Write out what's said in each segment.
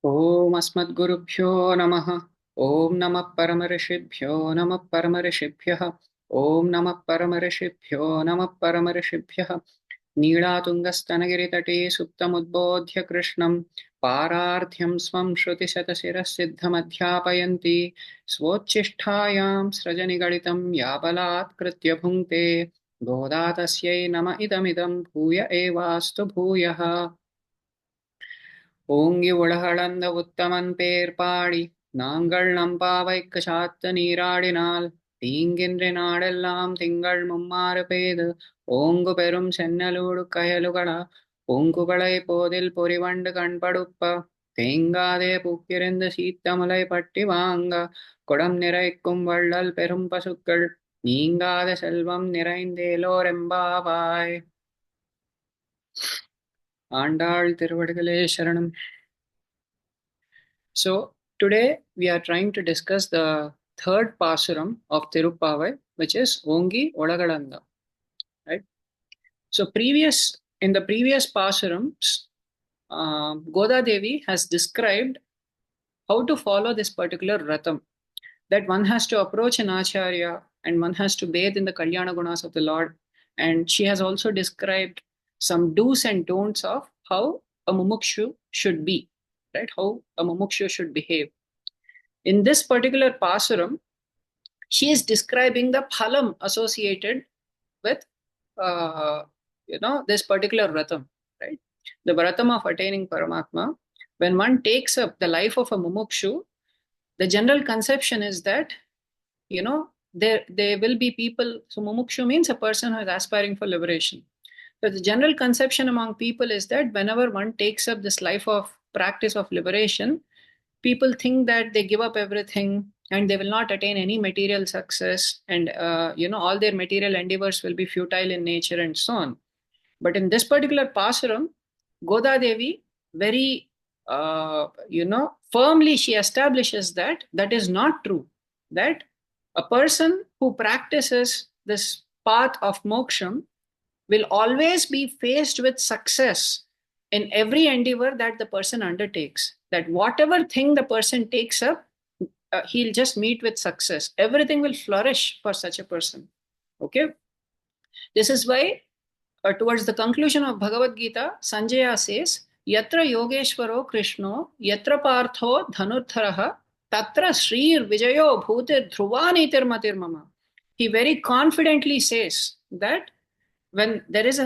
ॐ अस्मद्गुरुभ्यो नमः। ॐ नमः परमऋषिभ्यो नमः परमऋषिभ्यः। ॐ नमः परमऋषिभ्यो नमः परमऋषिभ्यः। नीळातुङ्गस्तनगिरितटे सुप्तमुद्बोध्य कृष्णं पारार्ध्यं स्वं श्रुतिशतशिरः सिद्धमध्यापयन्ति स्वोच्छिष्ठायां सृजनिगलितं याबलात्कृत्य भुङ्क्ते गोदा तस्यै नम इदमिदं भूय एवास्तु भूयः। ஓங்கி உலகளந்த உத்தமன் பேர் பாடி நாங்கள் நம்பாவைக்கு சாத்த நீராடினால் தீங்கின்றி நாடெல்லாம் திங்கள் மும்மாறு பெய்து ஓங்கு பெரும் சென்னலூடு கயலுகளா பூங்குகளை போதில் பொறிவண்டு கண்படுப்ப தேங்காதே பூக்கிருந்து சீத்தமுலை பட்டி வாங்க குடம் நிறைக்கும் வள்ளல் பெரும் பசுக்கள் நீங்காத செல்வம் நிறைந்தேலோரெம்பாவாய். ஆண்டாள் திருவடிகளே சரணம். So today we are trying to discuss the third Pasuram of Thiruppavai, which is Ongi, Ulagalandha. Right? So in the previous Pasurams, Goda Devi has described how to follow this particular vratam. That one has to approach an acharya and one has to bathe in the Kalyana Gunas of the Lord. And she has also described some do's and don'ts of how a mumukshu should be, right? How a mumukshu should behave. In this particular Pasuram, she is describing the phalam associated with, this particular vratam, right? The vratam of attaining Paramatma. When one takes up the life of a mumukshu, the general conception is that, there will be people. So mumukshu means a person who is aspiring for liberation. But the general conception among people is that whenever one takes up this life of practice of liberation, people think that they give up everything and they will not attain any material success, and all their material endeavors will be futile in nature and so on. But in this particular Pasuram, Goda Devi very firmly she establishes that is not true. That a person who practices this path of moksham will always be faced with success in every endeavor that the person undertakes. That whatever thing the person takes up, he'll just meet with success. Everything will flourish for such a person. Okay? This is why towards the conclusion of Bhagavad Gita, Sanjaya says, Yatra Yogeshwaro Krishno, Yatra Partho Dhanurtharaha, Tatra Srir Vijayo Bhutir Dhruvanitir Matir Mama. He very confidently says that when there is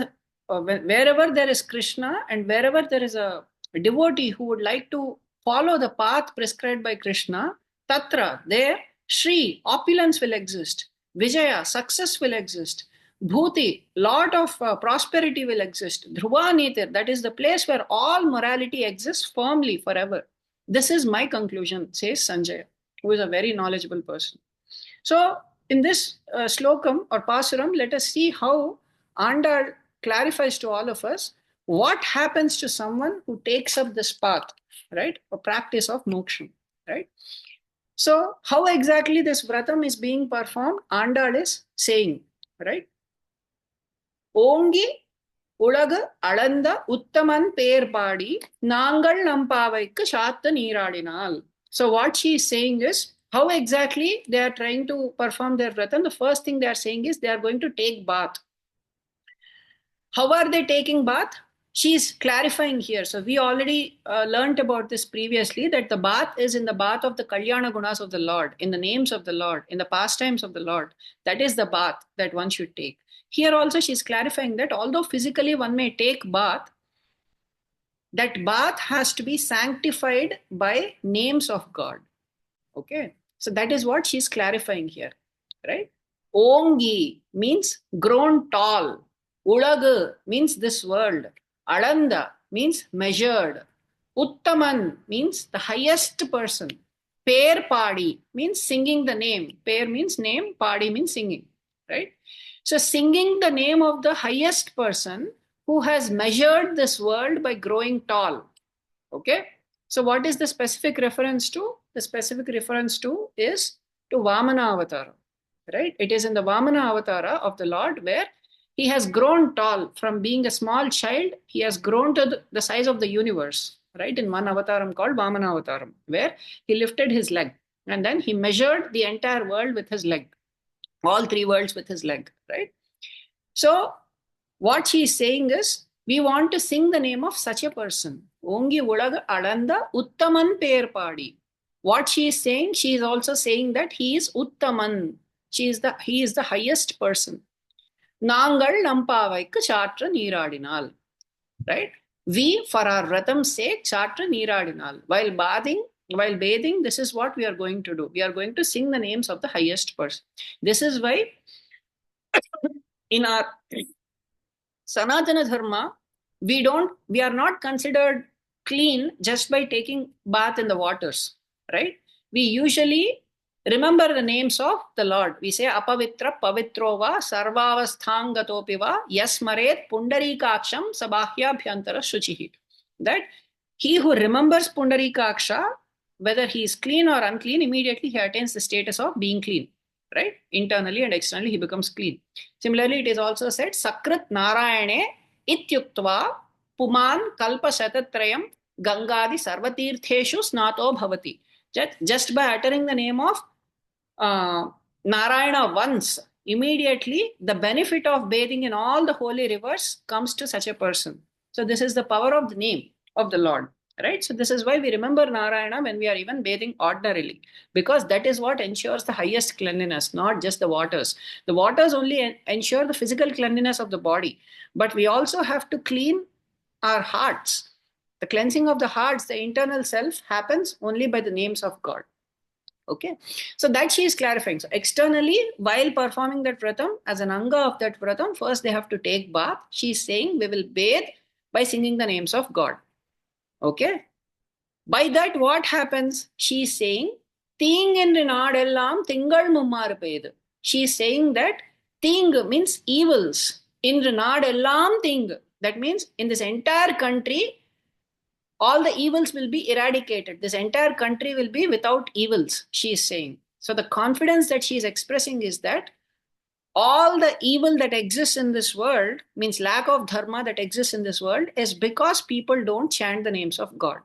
wherever there is Krishna and wherever there is a devotee who would like to follow the path prescribed by Krishna, Tatra, there, Shri, opulence will exist. Vijaya, success will exist. Bhuti, lot of prosperity will exist. Dhruva Nitir, that is the place where all morality exists firmly forever. This is my conclusion, says Sanjaya, who is a very knowledgeable person. So, in this slokam or pasuram, let us see how Andal clarifies to all of us what happens to someone who takes up this path, right? A practice of moksha, right? So, how exactly this vratam is being performed, Andal is saying, right? Ongi Ulagalandha uttaman per paadi nangal nampavaikku saatta neeradinal. So what she is saying is, how exactly they are trying to perform their vratam. The first thing they are saying is they are going to take bath. How are they taking bath? She is clarifying here. So we already learnt about this previously, that the bath is in the bath of the Kalyana Gunas of the Lord, in the names of the Lord, in the pastimes of the Lord. That is the bath that one should take. Here also she is clarifying that although physically one may take bath, that bath has to be sanctified by names of God. Okay. So that is what she is clarifying here, right? Ongi means grown tall. Ulaga means this world. Alanda means measured. Uttaman means the highest person. Per Padi means singing the name. Per means name, Padi means singing, right? So singing the name of the highest person who has measured this world by growing tall. Okay? So what is the specific reference to? The specific reference to is to Vamana Avatara, right? It is in the Vamana Avatara of the Lord where he has grown tall from being a small child. He has grown to the size of the universe, right? In one avataram called Vamana avataram, where he lifted his leg and then he measured the entire world with his leg, all three worlds with his leg, right? So what she is saying is, we want to sing the name of such a person. Ongi Ulagalandha Uttaman Perpadi. What she is saying, she is also saying that he is Uttaman. He is the highest person. Nangal Nampavaikku Chatra Neeradinal. Right? We, for our vratam's sake, Chatra Neeradinal. While bathing, this is what we are going to do. We are going to sing the names of the highest person. This is why in our Sanatana Dharma, we are not considered clean just by taking bath in the waters, right? We usually remember the names of the Lord. We say apavitra pavitrova sarvavasthangatopiva yasmaret pundarikaksham sabahya shuchihi. That he who remembers Pundarikaksha, whether he is clean or unclean, immediately he attains the status of being clean, right? Internally and externally, he becomes clean. Similarly, it is also said, Sakrit Narayane Ityuktva Puman Kalpa Shatatrayam Gangadi Sarvatirtheshu Snato Bhavati. Just by uttering the name of Narayana once, immediately the benefit of bathing in all the holy rivers comes to such a person. So this is the power of the name of the Lord, right? So this is why we remember Narayana when we are even bathing ordinarily, because that is what ensures the highest cleanliness, not just the waters. The waters only ensure the physical cleanliness of the body, but we also have to clean our hearts. The cleansing of the hearts, the internal self, happens only by the names of God. Okay, so that she is clarifying. So externally, while performing that vratam, as an anga of that vratam, first they have to take bath. She is saying we will bathe by singing the names of God. Okay, by that what happens? She is saying, Ting endru naadellam tingal mummar pedu. She is saying that Ting means evils. Endru naadellam ting. That means in this entire country, all the evils will be eradicated. This entire country will be without evils, she is saying. So the confidence that she is expressing is that all the evil that exists in this world, means lack of dharma that exists in this world, is because people don't chant the names of God.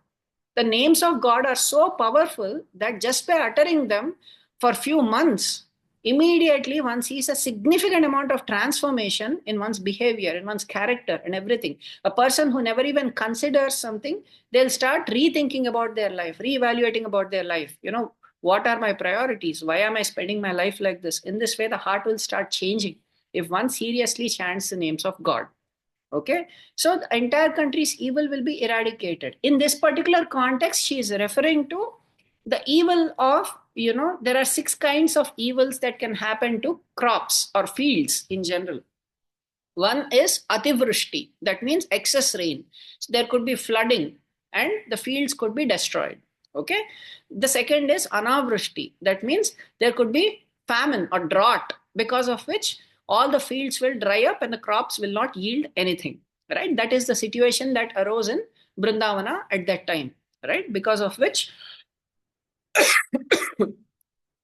The names of God are so powerful that just by uttering them for few months, immediately one sees a significant amount of transformation in one's behavior, in one's character and everything. A person who never even considers something, they'll start rethinking about their life, reevaluating about their life. What are my priorities? Why am I spending my life like this? In this way, the heart will start changing if one seriously chants the names of God. Okay, so the entire country's evil will be eradicated. In this particular context, she is referring to the evil of, there are 6 kinds of evils that can happen to crops or fields in general. One is ativrushti, that means excess rain. So there could be flooding and the fields could be destroyed. Okay. The second is anavrushti, that means there could be famine or drought, because of which all the fields will dry up and the crops will not yield anything, right? That is the situation that arose in Brindavana at that time, right? Because of which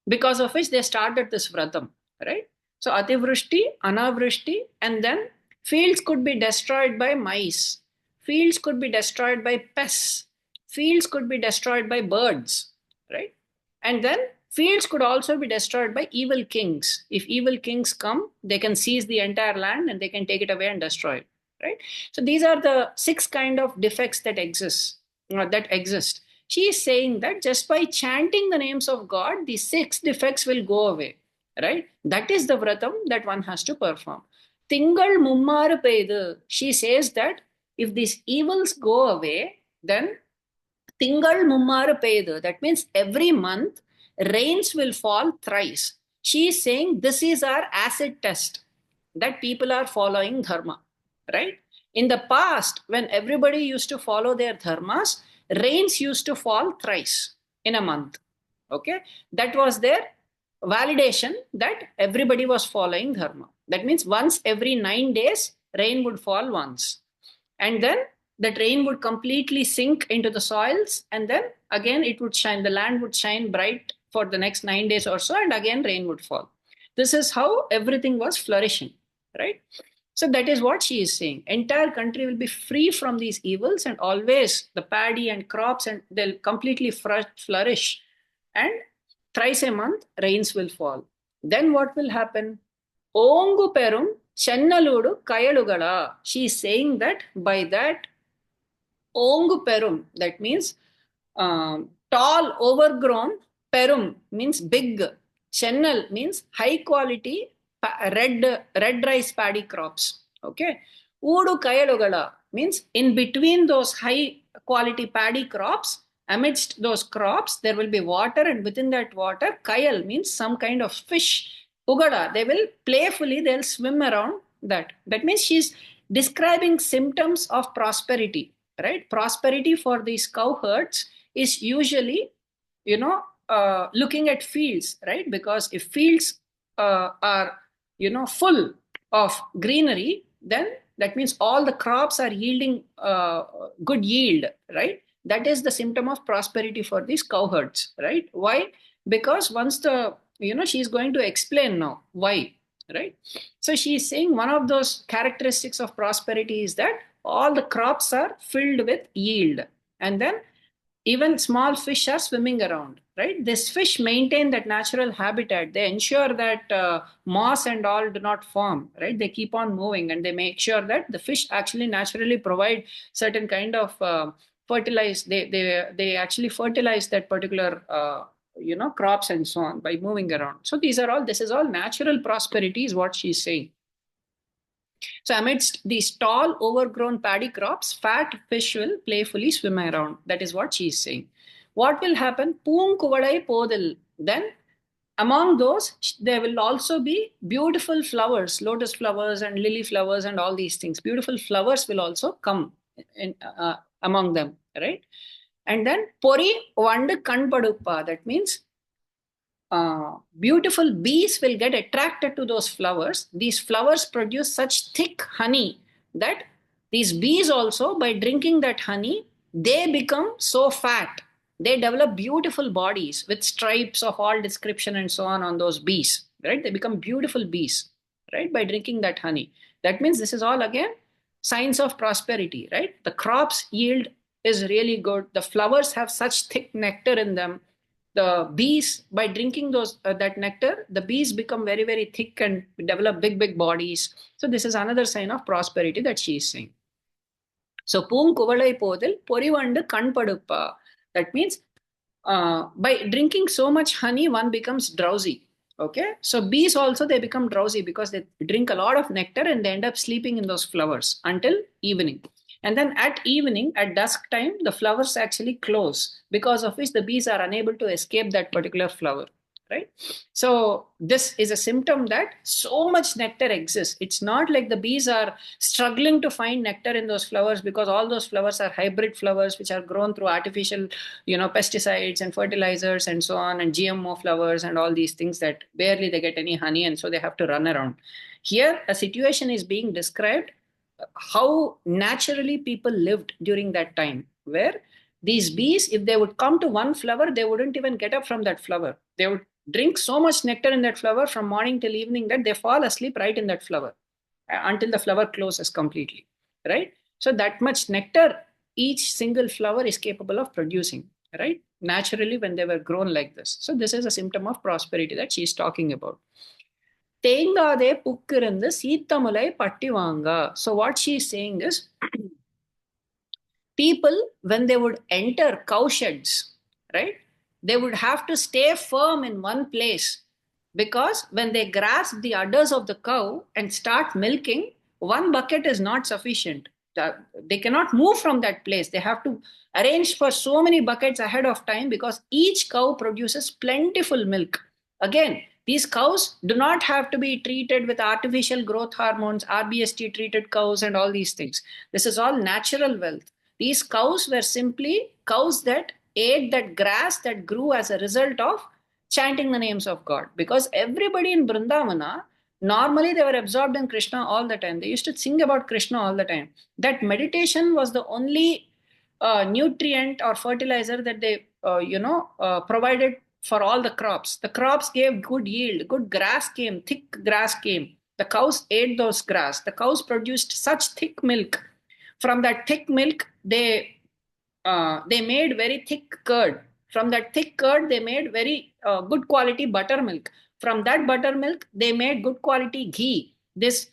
they started this vratam, right? So ativrushti, anavrushti, and then fields could be destroyed by mice, fields could be destroyed by pests, fields could be destroyed by birds, right? And then fields could also be destroyed by evil kings. If evil kings come, they can seize the entire land and they can take it away and destroy it, right? So these are the 6 kind of defects that exist. She is saying that just by chanting the names of God, these 6 defects will go away, right? That is the vratam that one has to perform. Tingal mummar pedu. She says that if these evils go away, then Tingal mummar pedu. That means every month rains will fall thrice. She is saying this is our acid test that people are following dharma, right? In the past, when everybody used to follow their dharmas, rains used to fall thrice in a month. Okay, that was their validation that everybody was following dharma. That means once every 9 days, rain would fall once. And then that rain would completely sink into the soils, and then again it would shine, the land would shine bright for the next 9 days or so, and again rain would fall. This is how everything was flourishing, right? So that is what she is saying. Entire country will be free from these evils, and always the paddy and crops, and they'll completely flourish. And thrice a month, rains will fall. Then what will happen? Ongu perum Channaludu Kayalugala. She is saying that by that Ongu perum, that means tall, overgrown. Perum means big. Chennal means high quality red rice paddy crops. Okay. Udu Kayalugala means in between those high quality paddy crops, amidst those crops, there will be water, and within that water, Kayal means some kind of fish. Ugada, they will playfully, they'll swim around that. That means she's describing symptoms of prosperity, right? Prosperity for these cow herds is usually, looking at fields, right? Because if fields are, full of greenery, then that means all the crops are yielding good yield, right? That is the symptom of prosperity for these cow herds, right? Why? Because once she's going to explain now why, right? So she's saying one of those characteristics of prosperity is that all the crops are filled with yield, and then even small fish are swimming around, right? This fish maintain that natural habitat. They ensure that moss and all do not form, right? They keep on moving, and they make sure that the fish actually naturally provide certain kind of fertilize. They actually fertilize that particular crops and so on by moving around. So this is all natural prosperity is what she's saying. So amidst these tall, overgrown paddy crops, fat fish will playfully swim around. That is what she is saying. What will happen? Poongkuvadai podil. Then among those, there will also be beautiful flowers, lotus flowers and lily flowers and all these things. Beautiful flowers will also come in, among them, right? And then pori vandu kanpaduppa. That means beautiful bees will get attracted to those flowers. These flowers produce such thick honey that these bees also, by drinking that honey, they become so fat. They develop beautiful bodies with stripes of all description and so on those bees, right? They become beautiful bees, right? By drinking that honey. That means this is all again signs of prosperity, right? The crops yield is really good. The flowers have such thick nectar in them. The bees, by drinking that nectar, the bees become very, very thick and develop big bodies. So this is another sign of prosperity that she is saying. So Poongkuvalai podil porivandu kanpaduppa. That means by drinking so much honey, one becomes drowsy. Okay, so bees also, they become drowsy because they drink a lot of nectar and they end up sleeping in those flowers until evening. And then at evening, at dusk time, the flowers actually close, because of which the bees are unable to escape that particular flower, right? So this is a symptom that so much nectar exists. It's not like the bees are struggling to find nectar in those flowers, because all those flowers are hybrid flowers which are grown through artificial, pesticides and fertilizers and so on, and GMO flowers and all these things that barely they get any honey, and so they have to run around. Here, a situation is being described how naturally people lived during that time, where these bees, if they would come to one flower, they wouldn't even get up from that flower. They would drink so much nectar in that flower from morning till evening that they fall asleep right in that flower until the flower closes completely, right? So that much nectar each single flower is capable of producing, right? Naturally, when they were grown like this. So this is a symptom of prosperity that she is talking about. தேங்காதே புக்கிருந்து சீத்தமுலை பட்டி வாங்க. So what she is saying is, people, when they would enter cow sheds, right, they would have to stay firm in one place, because when they grasp the udders of the cow and start milking, one bucket is not sufficient. They cannot move from that place. They have to arrange for so many buckets ahead of time, because each cow produces plentiful milk. Again, these cows do not have to be treated with artificial growth hormones, RBST treated cows and all these things. This is all natural wealth. These cows were simply cows that ate that grass that grew as a result of chanting the names of God. Because everybody in Vrindavana, normally they were absorbed in Krishna all the time. They used to sing about Krishna all the time. That meditation was the only nutrient or fertilizer that they, provided for all the crops. The crops gave good yield, good grass came, thick grass came. The cows ate those grass. The cows produced such thick milk. From that thick milk, they made very thick curd. From that thick curd, they made very good quality buttermilk. From that buttermilk, they made good quality ghee. This,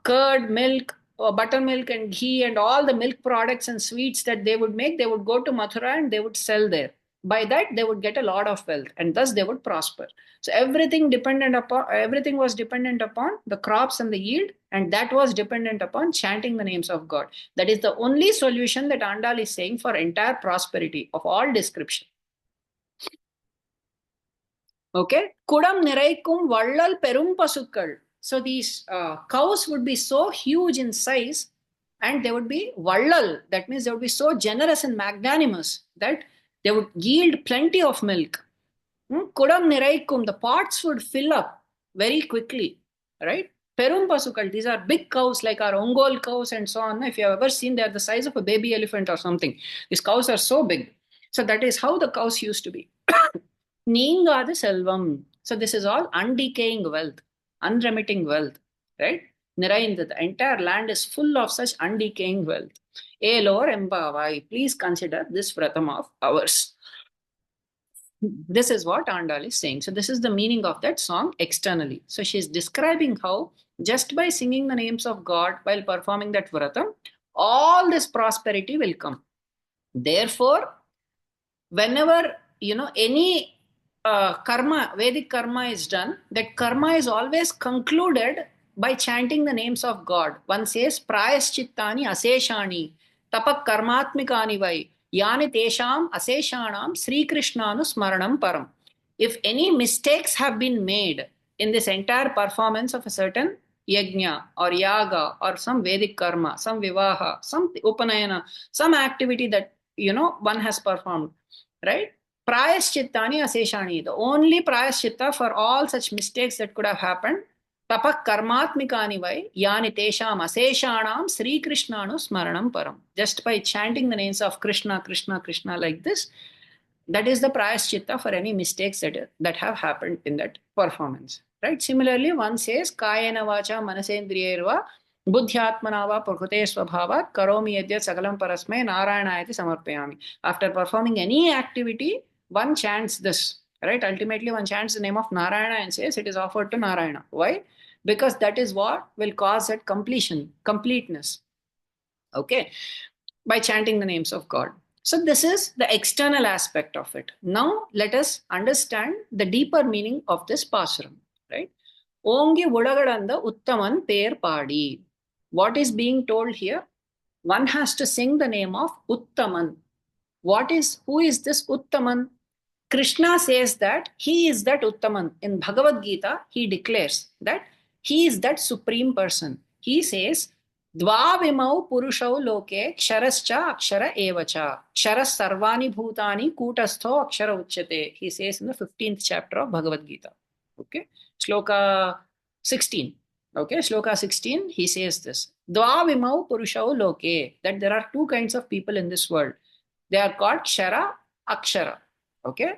curd, milk, buttermilk, and ghee, and all the milk products and sweets that they would make, they would go to Mathura and they would sell there. By that, they would get a lot of wealth, and thus they would prosper. So everything was dependent upon the crops and the yield, and that was dependent upon chanting the names of God. That is the only solution that Andal is saying for entire prosperity of all description. Okay, Kudam niraikum vallal perum pasukkal. So these cows would be so huge in size, and they would be vallal. That means they would be so generous and magnanimous that they would yield plenty of milk. Kudam niraikum, the pots would fill up very quickly, right? Perum pasukal, these are big cows like our Ongol cows and so on. If you have ever seen, they are the size of a baby elephant or something. These cows are so big. So that is how the cows used to be. Neengadu selvam. So this is all undecaying wealth, unremitting wealth, right? Nirainda, the entire land is full of such undecaying wealth. Elor Empavai, please consider this vratam of ours. This is what Andal is saying. So this is the meaning of that song externally. So she's describing how just by singing the names of God while performing that vratam, all this prosperity will come. Therefore, whenever any karma, Vedic karma is done, that karma is always concluded by chanting the names of God. One says, Prayaschittani aseshani, tapak karmatmikani vai, yani tesham aseshanam Sri Krishnanu smaranam param. If any mistakes have been made in this entire performance of a certain yajna or yaga or some Vedic karma, some vivaha, some upanayana, some activity that one has performed, right? Prayaschittani aseshani, the only prayaschitta for all such mistakes that could have happened, tapak karmatmikani vai, yani tesham aseshanam Sri Krishnanu smaranam param. Just by chanting the names of Krishna, Krishna, Krishna like this, that is the prayaschitta for any mistakes that have happened in that performance. Right? Similarly, one says, Kayena vacha manasendriyerva buddhyatmana va prakrute swabhavat karomi yadyat sagalam parasmai narayanayati samarpayami. After performing any activity, one chants this. Right? Ultimately, one chants the name of Narayana and says it is offered to Narayana. Why? Because that is what will cause that completeness. Okay? By chanting the names of God. So this is the external aspect of it. Now let us understand the deeper meaning of this Pasuram. Right? Ongi Ulagalandha Uttaman Per Padi. What is being told here? One has to sing the name of Uttaman. Who is this Uttaman? Krishna says that he is that Uttaman. In Bhagavad Gita, he declares that he is that supreme person. He says, Dvavimau purushau loke ksharascha akshara evacha. Ksharas sarvani bhutani kutastho akshara uchyate. He says in the 15th chapter of Bhagavad Gita. Okay. Shloka 16. Okay. Shloka 16, he says this. Dvavimau purushau loke. That there are two kinds of people in this world. They are called Kshara, Akshara. Okay.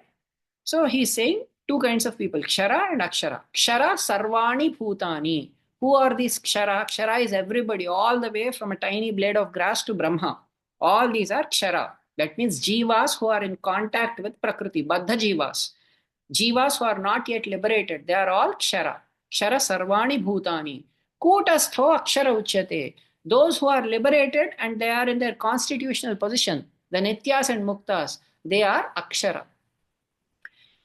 So he's saying two kinds of people, Kshara and Akshara. Kshara sarvani bhutani. Who are these Kshara? Kshara is everybody, all the way from a tiny blade of grass to Brahma. All these are Kshara. That means Jivas who are in contact with Prakriti, Baddha Jivas. Jivas who are not yet liberated, they are all Kshara. Kshara sarvani bhutani. Kutastho akshara uchyate. Those who are liberated and they are in their constitutional position, the Nityas and Muktas, they are Akshara.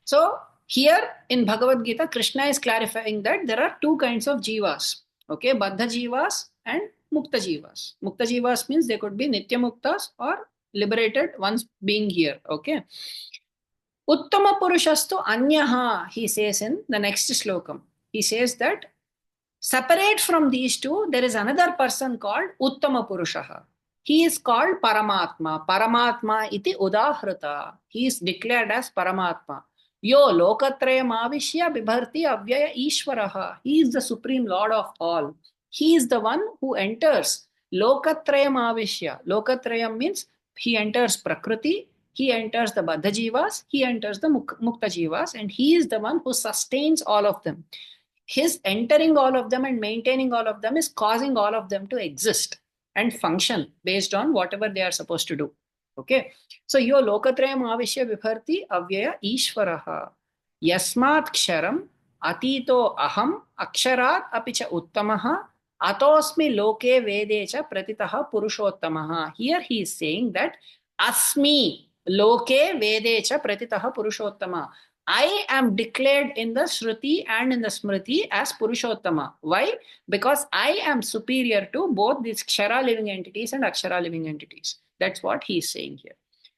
So here in Bhagavad Gita, Krishna is clarifying that there are two kinds of jivas. Okay, Baddha jivas and Mukta jivas. Mukta jivas means they could be Nitya Muktas or liberated ones being here. Okay. Uttama Purushastu Anyaha, he says in the next slokam. He says that separate from these two, there is another person called Uttama Purushaha. He is called Paramatma. Paramatma iti udahrata. He is declared as Paramatma. Yo lokatrayam avishya bibharti avyaya ishvaraha. He is the supreme lord of all. He is the one who enters lokatrayam avishya. Lokatrayam means he enters Prakriti, he enters the Baddha Jivas, he enters the Mukta Jivas, and he is the one who sustains all of them. his entering all of them and maintaining all of them is causing all of them to exist and function based on whatever they are supposed to do. Okay. So yo lokatrayam avishya vibharti avyaya ishvaraha yasmat ksharam atito aham aksharat apicha uttamaha atosmi loke vedecha pratitaha purushottamaha. Here he is saying that asmi loke vedecha pratitaha purushottama. I am declared in the Shruti and in the Smriti as Purushottama. Why? Because I am superior to both these Kshara living entities and Akshara living entities. That's what he is saying here.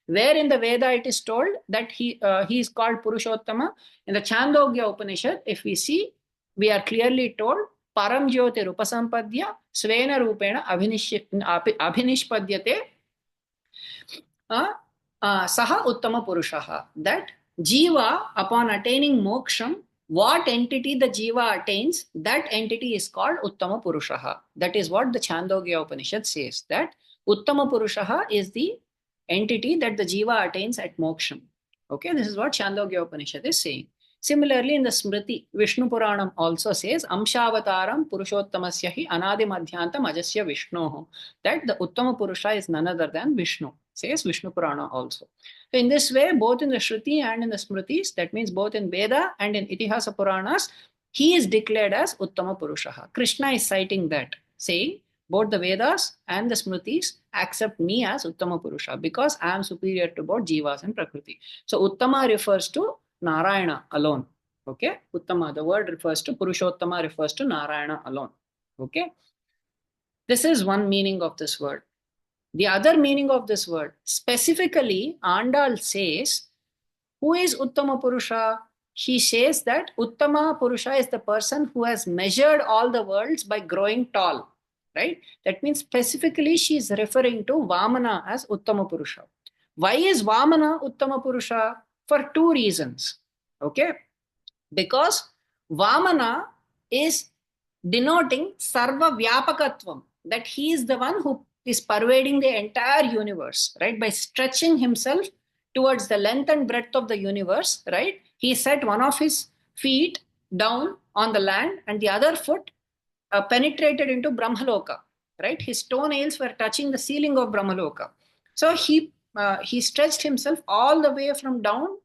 Where in the Veda it is told that he is called Purushottama. In the Chandogya Upanishad, if we see, we are clearly told Param Jyoti Rupasampadya Svena Rupena Abhinishpadyate Saha Uttama Purushaha. That Jiva, upon attaining moksham, what entity the Jiva attains, that entity is called Uttama Purushaha. That is what the Chandogya Upanishad says, that Uttama Purushaha is the entity that the Jiva attains at moksham. Okay, this is what Chandogya Upanishad is saying. Similarly, in the Smriti, Vishnu Puranam also says, Amshavataram Purushottamasya hi Anadi Madhyantam Ajasya Vishnoho. That the Uttama Purusha is none other than Vishnu, says Vishnu Purana also. So in this way, both in the Shruti and in the Smritis, that means both in Veda and in Itihasa Puranas, he is declared as Uttama Purushaha. Krishna is citing that, saying, both the Vedas and the Smritis accept me as Uttama Purusha because I am superior to both Jivas and Prakriti. So Uttama refers to Narayana alone. Okay. Uttama, the word refers to Purushottama, refers to Narayana alone. Okay. This is one meaning of this word. The other meaning of this word, specifically, Andal says, who is Uttama Purusha? He says that Uttama Purusha is the person who has measured all the worlds by growing tall. Right? That means specifically she is referring to Vamana as Uttama Purusha. Why is Vamana Uttama Purusha? For two reasons. Okay? Because Vamana is denoting Sarva Vyapakatvam, that he is the one who is pervading the entire universe, right? By stretching himself towards the length and breadth of the universe, right? He set one of his feet down on the land and the other foot penetrated into Brahmaloka, right? His toenails were touching the ceiling of Brahmaloka. So he stretched himself all the way from down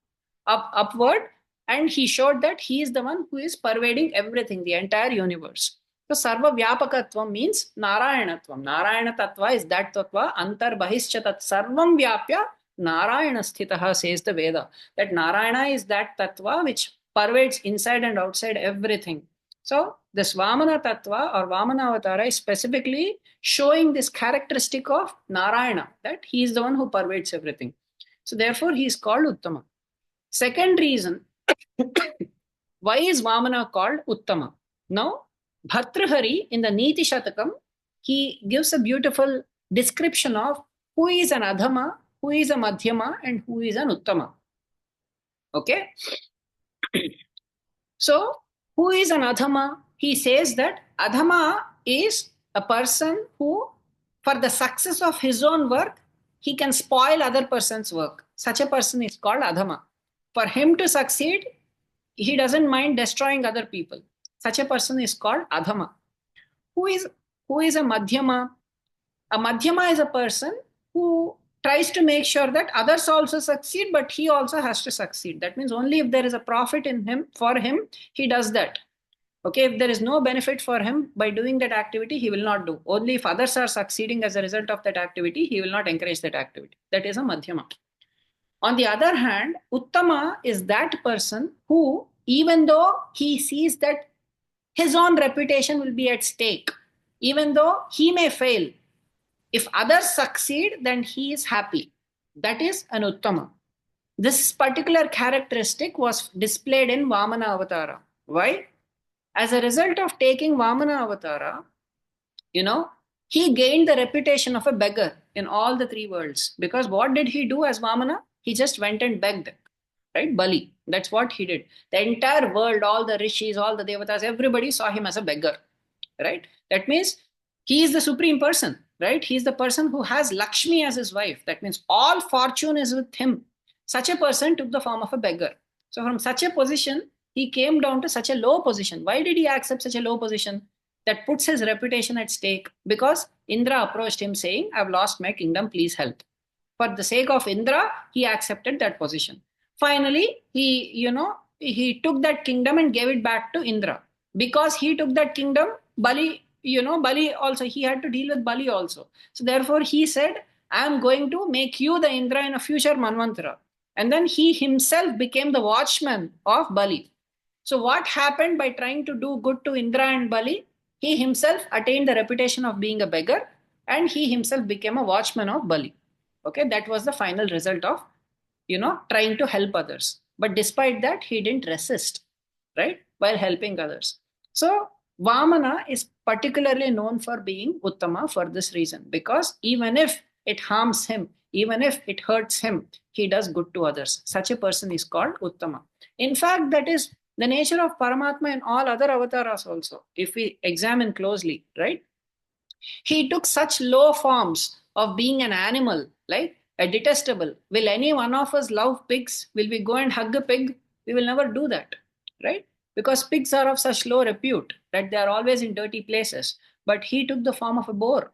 upward, and he showed that he is the one who is pervading everything, the entire universe. So Sarva Vyapakatvam means Narayanatvam. Narayana Tattva is that Tattva, Antar Bahischa Tat Sarvam Vyapya Narayana Sthitaha, says the Veda. That Narayana is that Tattva which pervades inside and outside everything. So this Vamana Tattva or Vamana Avatara is specifically showing this characteristic of Narayana, that he is the one who pervades everything. So therefore he is called Uttama. Second reason, why is Vamana called Uttama? Now, Bhartrihari in the Niti Shatakam, he gives a beautiful description of who is an Adhama, who is a Madhyama, and who is an Uttama. Okay? So, who is an Adhama? He says that Adhama is a person who, for the success of his own work, he can spoil other person's work. Such a person is called Adhama. For him to succeed, he doesn't mind destroying other people. Such a person is called Adhama. Who is a Madhyama? A Madhyama is a person who tries to make sure that others also succeed, but he also has to succeed. That means only if there is a profit in him, for him, he does that. Okay, if there is no benefit for him by doing that activity, he will not do. Only if others are succeeding as a result of that activity, he will not encourage that activity. That is a Madhyama. On the other hand, Uttama is that person who, even though he sees that his own reputation will be at stake, even though he may fail, if others succeed, then he is happy. That is an Uttama. This particular characteristic was displayed in Vamana Avatara. Why? As a result of taking Vamana Avatara, he gained the reputation of a beggar in all the three worlds. Because what did he do as Vamana? He just went and begged, right? Bali. That's what he did. The entire world, all the rishis, all the devatas, everybody saw him as a beggar, right? That means he is the supreme person, right? He is the person who has Lakshmi as his wife. That means all fortune is with him. Such a person took the form of a beggar. So from such a position, he came down to such a low position. Why did he accept such a low position? That puts his reputation at stake, because Indra approached him saying, I've lost my kingdom, please help. For the sake of Indra, he accepted that position. Finally, he took that kingdom and gave it back to Indra. Because he took that kingdom, Bali also, he had to deal with Bali also. So therefore he said, I am going to make you the Indra in a future Manvantara. And then he himself became the watchman of Bali. So what happened by trying to do good to Indra and Bali? He himself attained the reputation of being a beggar, and he himself became a watchman of Bali. Okay, that was the final result of, trying to help others. But despite that, he didn't resist, right, while helping others. So Vamana is particularly known for being Uttama for this reason, because even if it harms him, even if it hurts him, he does good to others. Such a person is called Uttama. In fact, that is the nature of Paramatma in all other avatars also, if we examine closely, right? He took such low forms of being an animal, like a detestable. Will any one of us love pigs? Will we go and hug a pig? We will never do that, right? Because pigs are of such low repute that they are always in dirty places. But he took the form of a boar,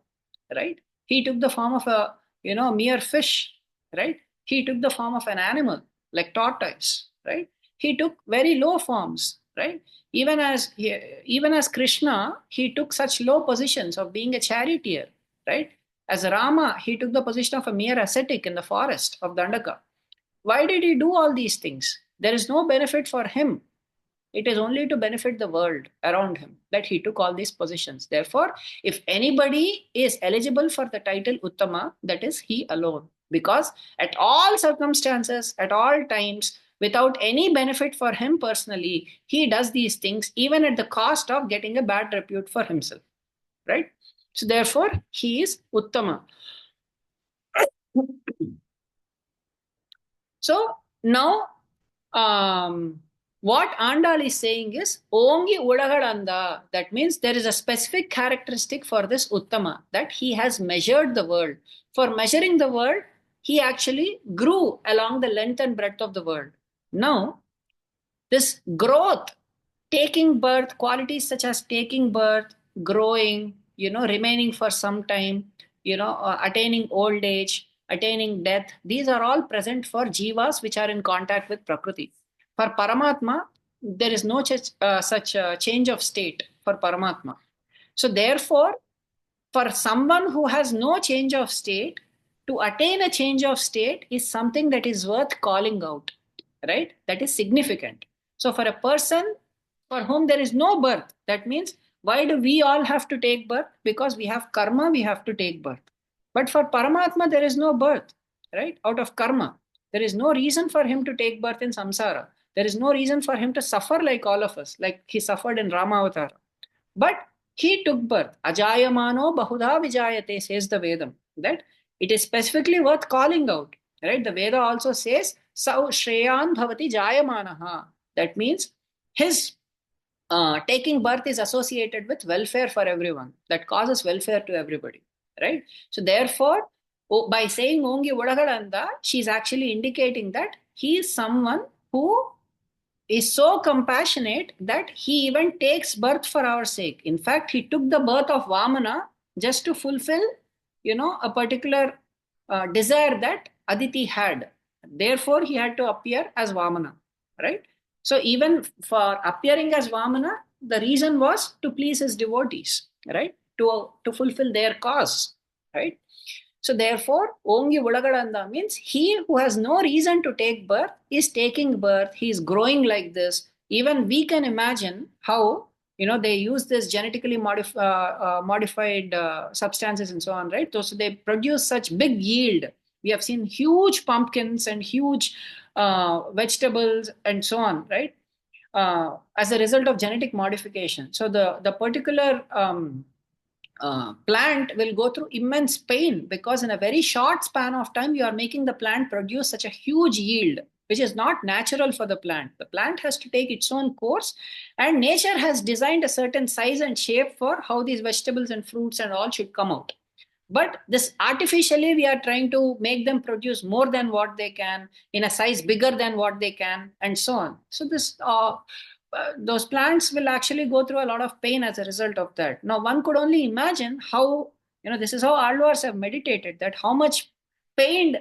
right? He took the form of a, mere fish, right? He took the form of an animal like tortoise, right? He took very low forms, right? Even as Krishna, he took such low positions of being a charioteer, right? As Rama, he took the position of a mere ascetic in the forest of Dandaka. Why did he do all these things? There is no benefit for him. It is only to benefit the world around him that he took all these positions. Therefore, if anybody is eligible for the title Uttama, that is he alone. Because at all circumstances, at all times, without any benefit for him personally, he does these things even at the cost of getting a bad repute for himself. Right? So therefore, he is Uttama. So now, what Andal is saying is Ongi Ulagalandha. That means there is a specific characteristic for this Uttama, that he has measured the world. For measuring the world, he actually grew along the length and breadth of the world. Now, this growth, taking birth, qualities such as taking birth, growing, remaining for some time, attaining old age, attaining death, these are all present for jivas which are in contact with Prakriti. For Paramatma, there is no such change of state for Paramatma. So therefore, for someone who has no change of state, to attain a change of state is something that is worth calling out, right? That is significant. So for a person for whom there is no birth, that means, why do we all have to take birth? Because we have karma, we have to take birth. But for Paramatma, there is no birth, right? Out of karma. There is no reason for him to take birth in samsara. There is no reason for him to suffer like all of us, like he suffered in Ramavatara. But he took birth. Ajayamano bahudha vijayate, says the Vedam. That it is specifically worth calling out. Right? The Veda also says, Sau Shreyan Bhavati Jayamanaha. That means his taking birth is associated with welfare for everyone. That causes welfare to everybody. Right? So therefore, by saying Ongi Ulagalandha, she is actually indicating that he is someone who is so compassionate that he even takes birth for our sake. In fact, he took the birth of Vamana just to fulfill, a particular desire that Aditi had. Therefore, he had to appear as Vamana, right? So even for appearing as Vamana, the reason was to please his devotees, right? To fulfill their cause, right? So therefore, Ongi Ulagalandha means he who has no reason to take birth is taking birth. He is growing like this. Even we can imagine how, they use this genetically modified substances and so on, right? So they produce such big yield. We have seen huge pumpkins and huge vegetables and so on, right? As a result of genetic modification. So the particular plant will go through immense pain, because in a very short span of time, you are making the plant produce such a huge yield, which is not natural for the plant. The plant has to take its own course, and nature has designed a certain size and shape for how these vegetables and fruits and all should come out. But this artificially, we are trying to make them produce more than what they can in a size bigger than what they can, and so on. So those plants will actually go through a lot of pain as a result of that. Now, one could only imagine how, this is how Alvars have meditated, that how much pained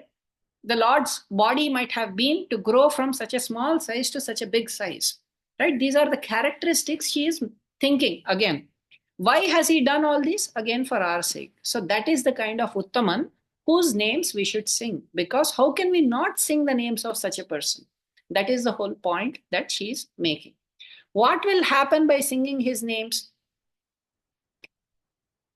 the Lord's body might have been to grow from such a small size to such a big size. Right? These are the characteristics he is thinking again. Why has he done all this? Again, for our sake. So that is the kind of Uttaman whose names we should sing. Because how can we not sing the names of such a person? That is the whole point that she is making. What will happen by singing his names?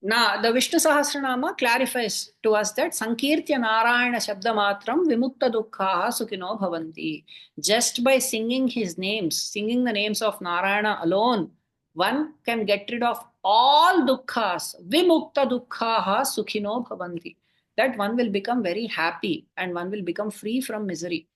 Now, the Vishnu Sahasranama clarifies to us that Sankirtya Narayana Shabdamatram Vimukta Dukkha Sukhino Bhavanti. Just by singing his names, singing the names of Narayana alone, one can get rid of all dukkhas. Vimukta Dukkha Sukhino Bhavanti. That one will become very happy and one will become free from misery.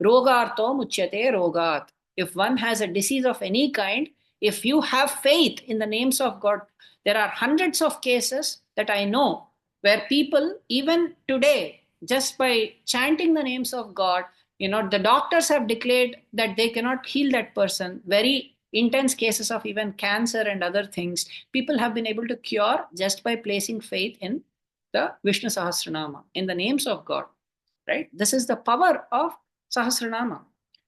Rogarto Muchyate Rogat. If one has a disease of any kind, if you have faith in the names of God, there are hundreds of cases that I know where people, even today, just by chanting the names of God, the doctors have declared that they cannot heal that person. Very intense cases of even cancer and other things, people have been able to cure just by placing faith in the Vishnu Sahasranama, in the names of God. Right? This is the power of Sahasranama.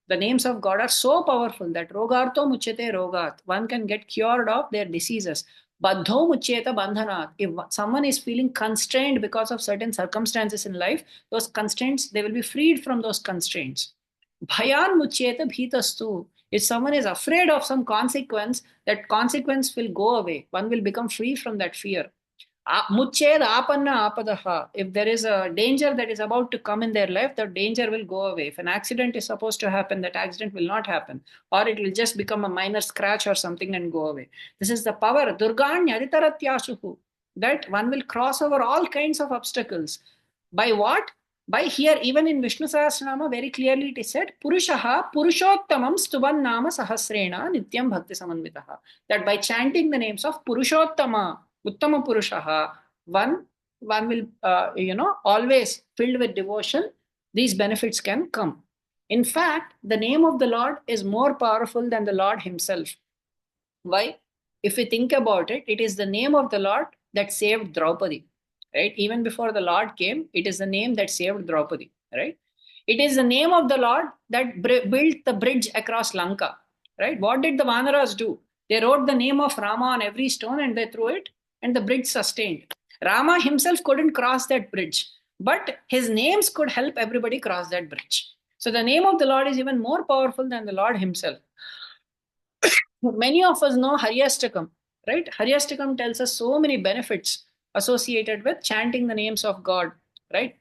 The names of God are so powerful that rogarto muchyate rogat, one can get cured of their diseases. Baddho muchyeta bandhanat. If someone is feeling constrained because of certain circumstances in life, those constraints, they will be freed from those constraints. Bhayan muchyeta bhitastu. If someone is afraid of some consequence, that consequence will go away. One will become free from that fear. Muched apanna apadaha. If there is a danger that is about to come in their life, the danger will go away. If an accident is supposed to happen, that accident will not happen. Or it will just become a minor scratch or something and go away. This is the power. Durganyaditaratyashuhu. That one will cross over all kinds of obstacles. By what? By here, even in Vishnu Sahasranama, very clearly it is said, Purushaha Purushottamam Stuvan Nama Sahasrena Nityam Bhakti Samanvitaha. That by chanting the names of Purushottama, Uttama Purushaha, one will, always filled with devotion, these benefits can come. In fact, the name of the Lord is more powerful than the Lord himself. Why? If we think about it, it is the name of the Lord that saved Draupadi. Right? Even before the Lord came, it is the name that saved Draupadi. Right? It is the name of the Lord that built the bridge across Lanka. Right? What did the Vanaras do? They wrote the name of Rama on every stone and they threw it, and the bridge sustained. Rama himself couldn't cross that bridge, but his names could help everybody cross that bridge. So the name of the Lord is even more powerful than the Lord himself. Many of us know Haryastakam, right? Haryastakam tells us so many benefits associated with chanting the names of God, right?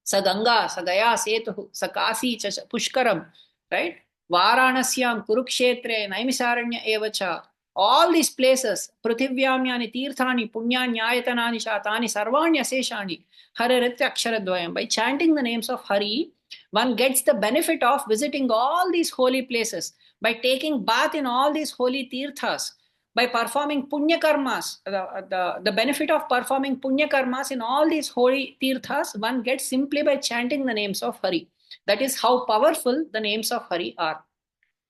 Sa Ganga, Sa Gaya Setu, Sa Kasi Pushkaram, right? Varanasyam, Kurukshetre, Naimisaranya Evacha, all these places, Pruthivyamyani, Tirthani, Punyanyaayatanani, Shatani, Sarvanya Seshani, Hariritya Aksharadvayam. By chanting the names of Hari, one gets the benefit of visiting all these holy places, by taking bath in all these holy tirthas, by performing punya karmas, the benefit of performing punya karmas in all these holy tirthas, one gets simply by chanting the names of Hari. That is how powerful the names of Hari are.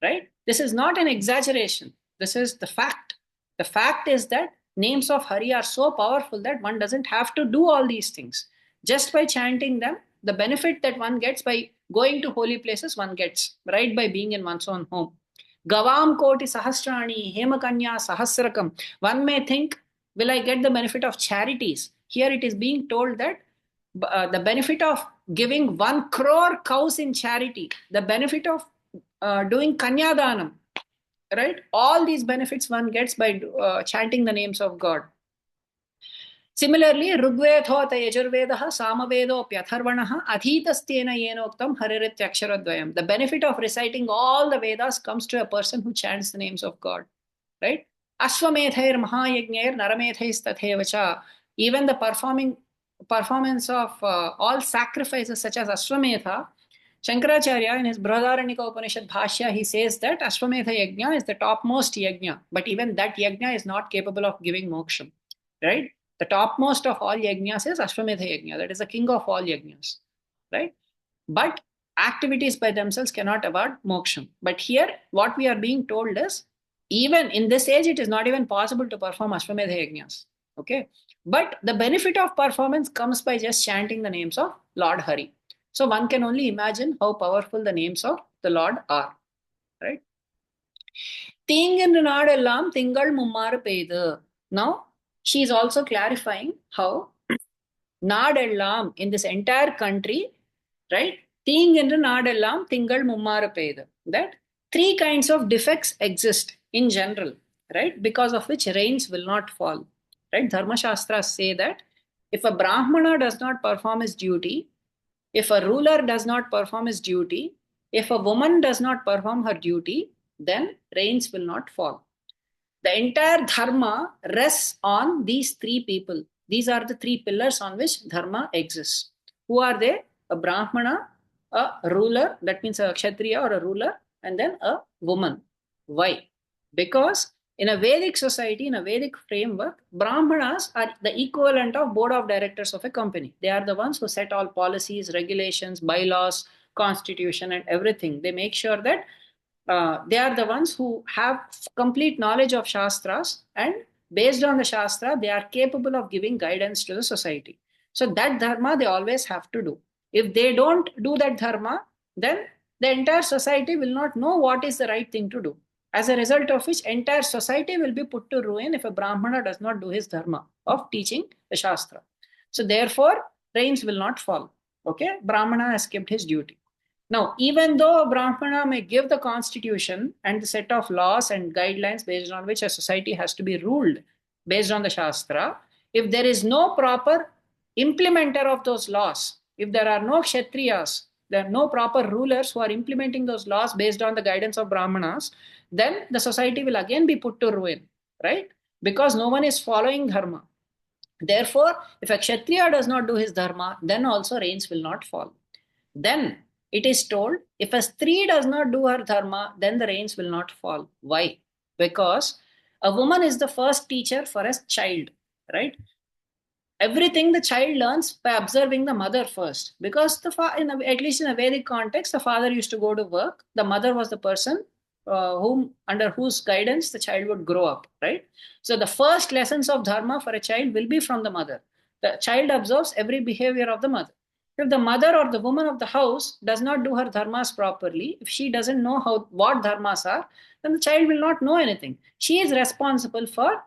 Right? This is not an exaggeration. This is the fact. The fact is that names of Hari are so powerful that one doesn't have to do all these things. Just by chanting them, the benefit that one gets by going to holy places, one gets right by being in one's own home. Gavam Koti Sahasrani, Hemakanya Sahasrakam. One may think, will I get the benefit of charities? Here it is being told that the benefit of giving 1 crore cows in charity, the benefit of doing Kanyadanam, right? All these benefits one gets by chanting the names of God. Similarly, Rugvedho Yajurvedaha Samavedo Pyatharvanaha Adhitastena Yenoktam Harirityaksharadvayam. The benefit of reciting all the Vedas comes to a person who chants the names of God. Right? Ashwamedhair Mahayagnair Naramedhais Tathevacha. Even the performance of all sacrifices such as Ashwamedha, Shankaracharya in his Brihadaranyaka Upanishad Bhashya, he says that Ashwamedha Yajna is the topmost yajna, but even that yajna is not capable of giving moksha. Right? The topmost of all yajnas is Ashwamedha yajna. That is the king of all yajnas, right? But activities by themselves cannot award moksha. But here, what we are being told is, even in this age, it is not even possible to perform Ashwamedha yajnas. Okay, but the benefit of performance comes by just chanting the names of Lord Hari. So one can only imagine how powerful the names of the Lord are, right? Thingendu naadellám tingal mummaru peydu. Now, she is also clarifying how naadellám in this entire country, right? Thingendu naadellám tingal mummaru peydu. That three kinds of defects exist in general, right? Because of which rains will not fall, right? Dharma Shastras say that if a Brahmana does not perform his duty, if a ruler does not perform his duty, if a woman does not perform her duty, then rains will not fall. The entire dharma rests on these three people. These are the three pillars on which dharma exists. Who are they? A brahmana, a ruler, that means a kshatriya or a ruler, and then a woman. Why? Because in a Vedic society, in a Vedic framework, brahmanas are the equivalent of board of directors of a company. They are the ones who set all policies, regulations, bylaws, constitution, and everything. They make sure that they are the ones who have complete knowledge of Shastras, and based on the Shastra, they are capable of giving guidance to the society. So that dharma they always have to do. If they don't do that dharma, then the entire society will not know what is the right thing to do. As a result of which, entire society will be put to ruin if a Brahmana does not do his dharma of teaching the Shastra. So therefore, rains will not fall. Okay, Brahmana has kept his duty. Now, even though a Brahmana may give the constitution and the set of laws and guidelines based on which a society has to be ruled based on the Shastra, if there is no proper implementer of those laws, if there are no Kshatriyas, there are no proper rulers who are implementing those laws based on the guidance of Brahmanas, then the society will again be put to ruin, right? Because no one is following dharma. Therefore, if a Kshatriya does not do his dharma, then also rains will not fall. Then it is told, if a Stree does not do her dharma, then the rains will not fall. Why? Because a woman is the first teacher for a child, right? Everything the child learns by observing the mother first. Because at least in a Vedic context, the father used to go to work. The mother was the person under whose guidance the child would grow up, right? So the first lessons of dharma for a child will be from the mother. The child observes every behavior of the mother. If the mother or the woman of the house does not do her dharmas properly, if she doesn't know what dharmas are, then the child will not know anything. She is responsible for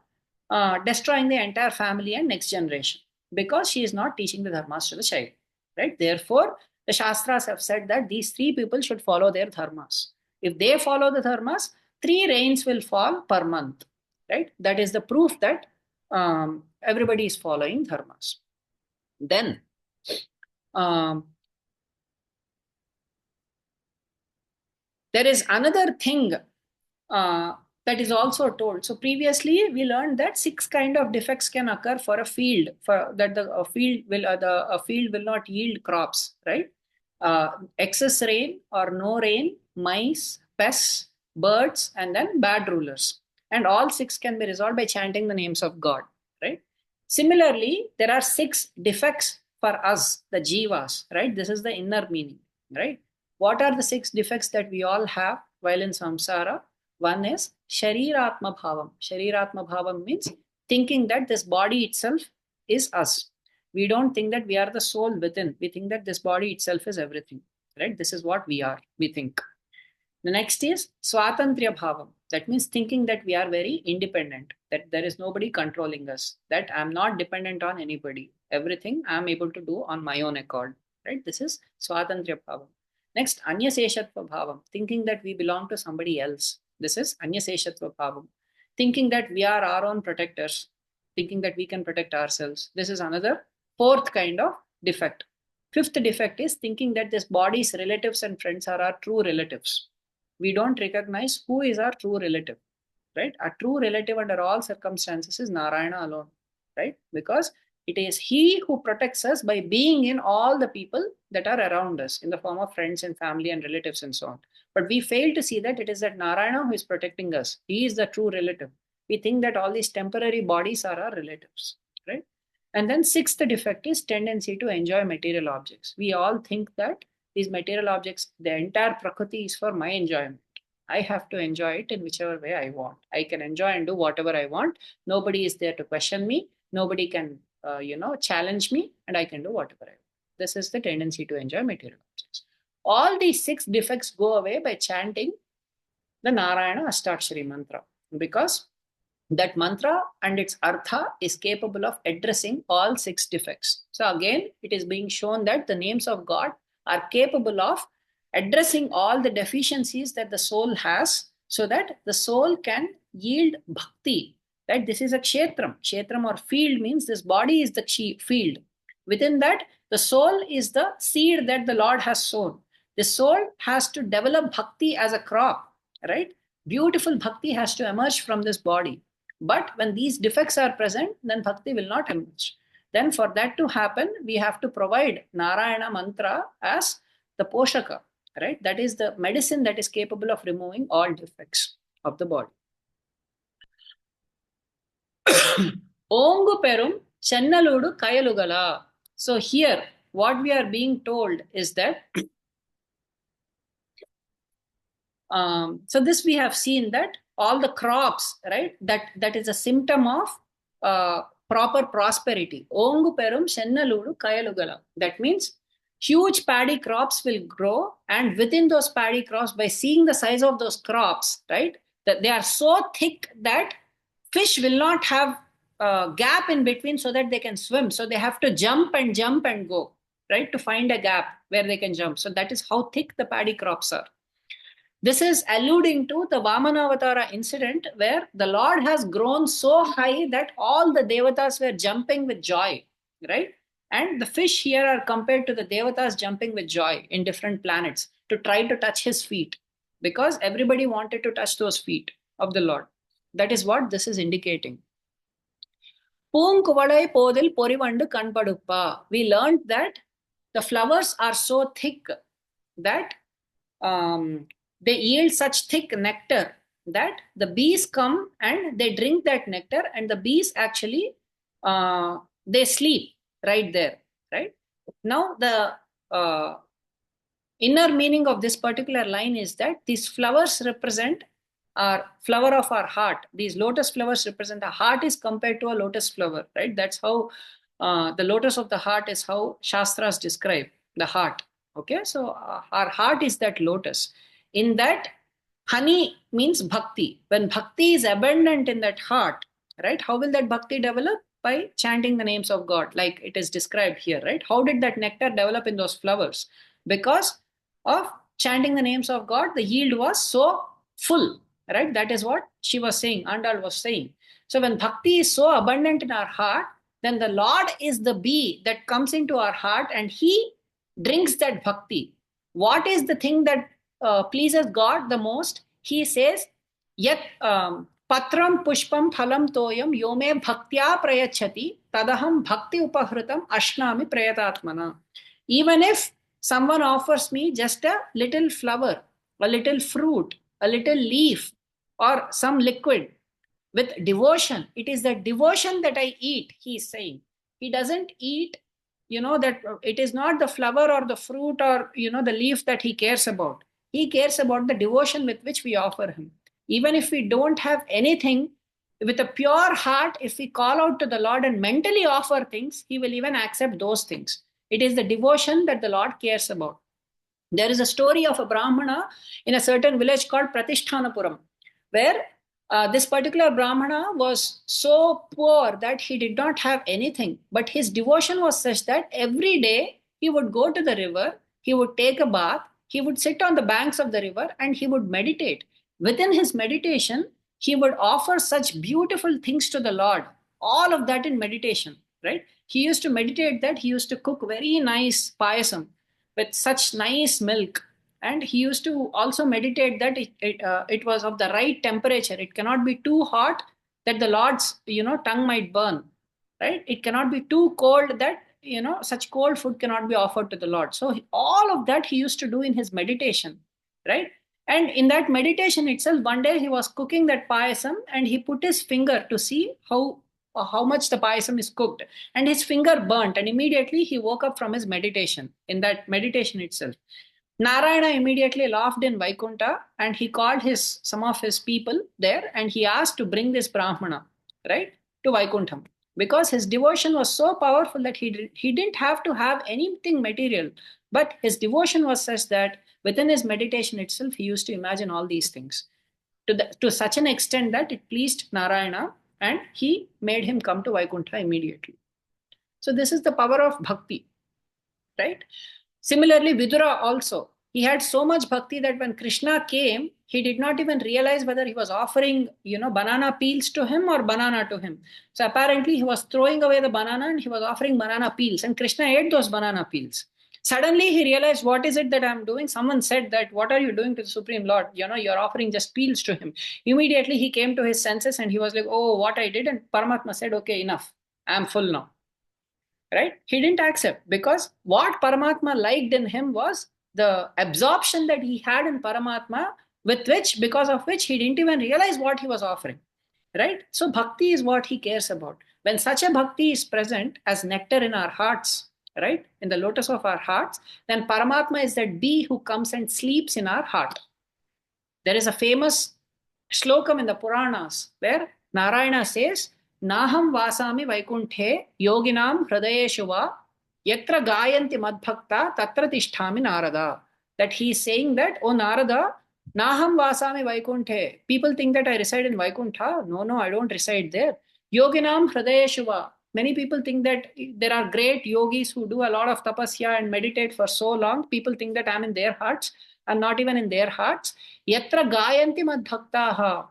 destroying the entire family and next generation because she is not teaching the dharmas to the child, right? Therefore, the Shastras have said that these three people should follow their dharmas. If they follow the dharmas, 3 rains will fall per month, right? That is the proof that everybody is following dharmas. Then, there is another thing that is also told. So previously we learned that 6 kind of defects can occur for a field, for that the field will not yield crops, right? Excess rain or no rain, mice, pests, birds, and then bad rulers. And all 6 can be resolved by chanting the names of God, right? Similarly, there are 6 defects for us, the jivas, right? This is the inner meaning, right? What are the 6 defects that we all have while in samsara? One is shariratma bhavam. Shariratma bhavam means thinking that this body itself is us. We don't think that we are the soul within. We think that this body itself is everything, right? This is what we are, we think. The next is swatantriya bhavam. That means thinking that we are very independent, that there is nobody controlling us, that I'm not dependent on anybody. Everything I'm able to do on my own accord, right? This is swatantriya bhavam. Next, anyaseshatva bhavam, thinking that we belong to somebody else. This is anyaseshatva bhavam. Thinking that we are our own protectors, thinking that we can protect ourselves. This is another 4th kind of defect. 5th defect is thinking that this body's relatives and friends are our true relatives. We don't recognize who is our true relative, right? Our true relative under all circumstances is Narayana alone, right? Because it is he who protects us by being in all the people that are around us in the form of friends and family and relatives and so on. But we fail to see that it is that Narayana who is protecting us. He is the true relative. We think that all these temporary bodies are our relatives, right? And then sixth defect is tendency to enjoy material objects. We all think that these material objects, the entire prakriti is for my enjoyment. I have to enjoy it in whichever way I want. I can enjoy and do whatever I want. Nobody is there to question me. Nobody can, challenge me, and I can do whatever I want. This is the tendency to enjoy material objects. All these six defects go away by chanting the Narayana Ashtakshari mantra, because that mantra and its artha is capable of addressing all six defects. So again, it is being shown that the names of God are capable of addressing all the deficiencies that the soul has, so that the soul can yield bhakti. Right? This is a kshetram. Kshetram or field means this body is the field. Within that, the soul is the seed that the Lord has sown. The soul has to develop bhakti as a crop, right? Beautiful bhakti has to emerge from this body. But when these defects are present, then bhakti will not emerge. Then for that to happen, we have to provide Narayana mantra as the poshaka, right? That is the medicine that is capable of removing all defects of the body. Ongu perum Chennaludu Kayalugala. So here, what we are being told is that so this we have seen that all the crops, right, that is a symptom of proper prosperity. Ongu perum Chennaludu Kayalugala. That means huge paddy crops will grow, and within those paddy crops, by seeing the size of those crops, right, that they are so thick that fish will not have a gap in between so that they can swim. So they have to jump and go, right, to find a gap where they can jump. So that is how thick the paddy crops are. This is alluding to the Vamanavatara incident where the Lord has grown so high that all the devatas were jumping with joy, right? And the fish here are compared to the devatas jumping with joy in different planets to try to touch his feet, because everybody wanted to touch those feet of the Lord. That is what this is indicating. Poonkuvalai podil porivandu kanpaduppa. We learned that the flowers are so thick that they yield such thick nectar that the bees come and they drink that nectar, and the bees actually they sleep right there, right? Now the inner meaning of this particular line is that these flowers represent our flower of our heart. These lotus flowers represent our heart is compared to a lotus flower, right? That's how the lotus of the heart is how Shastras describe the heart. Okay, so our heart is that lotus. In that, honey means bhakti. When bhakti is abundant in that heart, right, how will that bhakti develop? By chanting the names of God, like it is described here, right? How did that nectar develop in those flowers? Because of chanting the names of God, the yield was so full, right? That is what she was saying, Andal was saying. So when bhakti is so abundant in our heart, then the Lord is the bee that comes into our heart and he drinks that bhakti. What is the thing that pleases God the most? He says, Yat patram pushpam phalam toyam yome bhaktya prayachati tadaham bhakti upahritam ashnami prayatatmana. Even if someone offers me just a little flower, a little fruit, a little leaf, or some liquid with devotion, it is that devotion that I eat, he is saying. He doesn't eat, that it is not the flower or the fruit or, the leaf that he cares about. He cares about the devotion with which we offer him. Even if we don't have anything, with a pure heart, if we call out to the Lord and mentally offer things, he will even accept those things. It is the devotion that the Lord cares about. There is a story of a Brahmana in a certain village called Pratishthanapuram, where this particular Brahmana was so poor that he did not have anything. But his devotion was such that every day he would go to the river, he would take a bath, he would sit on the banks of the river and he would meditate. Within his meditation, he would offer such beautiful things to the Lord, all of that in meditation, right? He used to meditate that he used to cook very nice payasam with such nice milk. And he used to also meditate that it was of the right temperature. It cannot be too hot that the Lord's, tongue might burn, right? It cannot be too cold that, such cold food cannot be offered to the Lord. So all of that he used to do in his meditation, right? And in that meditation itself, one day he was cooking that payasam and he put his finger to see how how much the payasam is cooked, and his finger burnt, and immediately he woke up from his meditation. In that meditation itself, Narayana immediately laughed in Vaikuntha, and he called some of his people there, and he asked to bring this Brahmana, right, to Vaikuntham, because his devotion was so powerful that he didn't have to have anything material, but his devotion was such that within his meditation itself he used to imagine all these things to such an extent that it pleased Narayana, and he made him come to Vaikuntha immediately. So this is the power of bhakti, right? Similarly, Vidura also, he had so much bhakti that when Krishna came, he did not even realize whether he was offering, banana peels to him or banana to him. So apparently he was throwing away the banana and he was offering banana peels, and Krishna ate those banana peels. Suddenly he realized, what is it that I'm doing? Someone said that, what are you doing to the Supreme Lord? You're offering just peels to him. Immediately he came to his senses and he was like, oh, what I did. And Paramatma said, okay, enough. I'm full now. Right? He didn't accept, because what Paramatma liked in him was the absorption that he had in Paramatma, because of which he didn't even realize what he was offering. Right? So bhakti is what he cares about. When such a bhakti is present as nectar in our hearts, right, in the lotus of our hearts, then Paramatma is that bee who comes and sleeps in our heart. There is a famous shlokam in the Puranas where Narayana says, Naham vasami vaikunthe yoginam hridayeshu va yatra gayanti madbhakta tatra tisthami Narada. That he is saying that, oh Narada, Naham vasami vaikunthe. People think that I reside in Vaikuntha. No, I don't reside there. Yoginam hridayeshu va. Many people think that there are great yogis who do a lot of tapasya and meditate for so long. People think that I'm in their hearts. I'm not even in their hearts. Yatra gayanti madbhaktaha.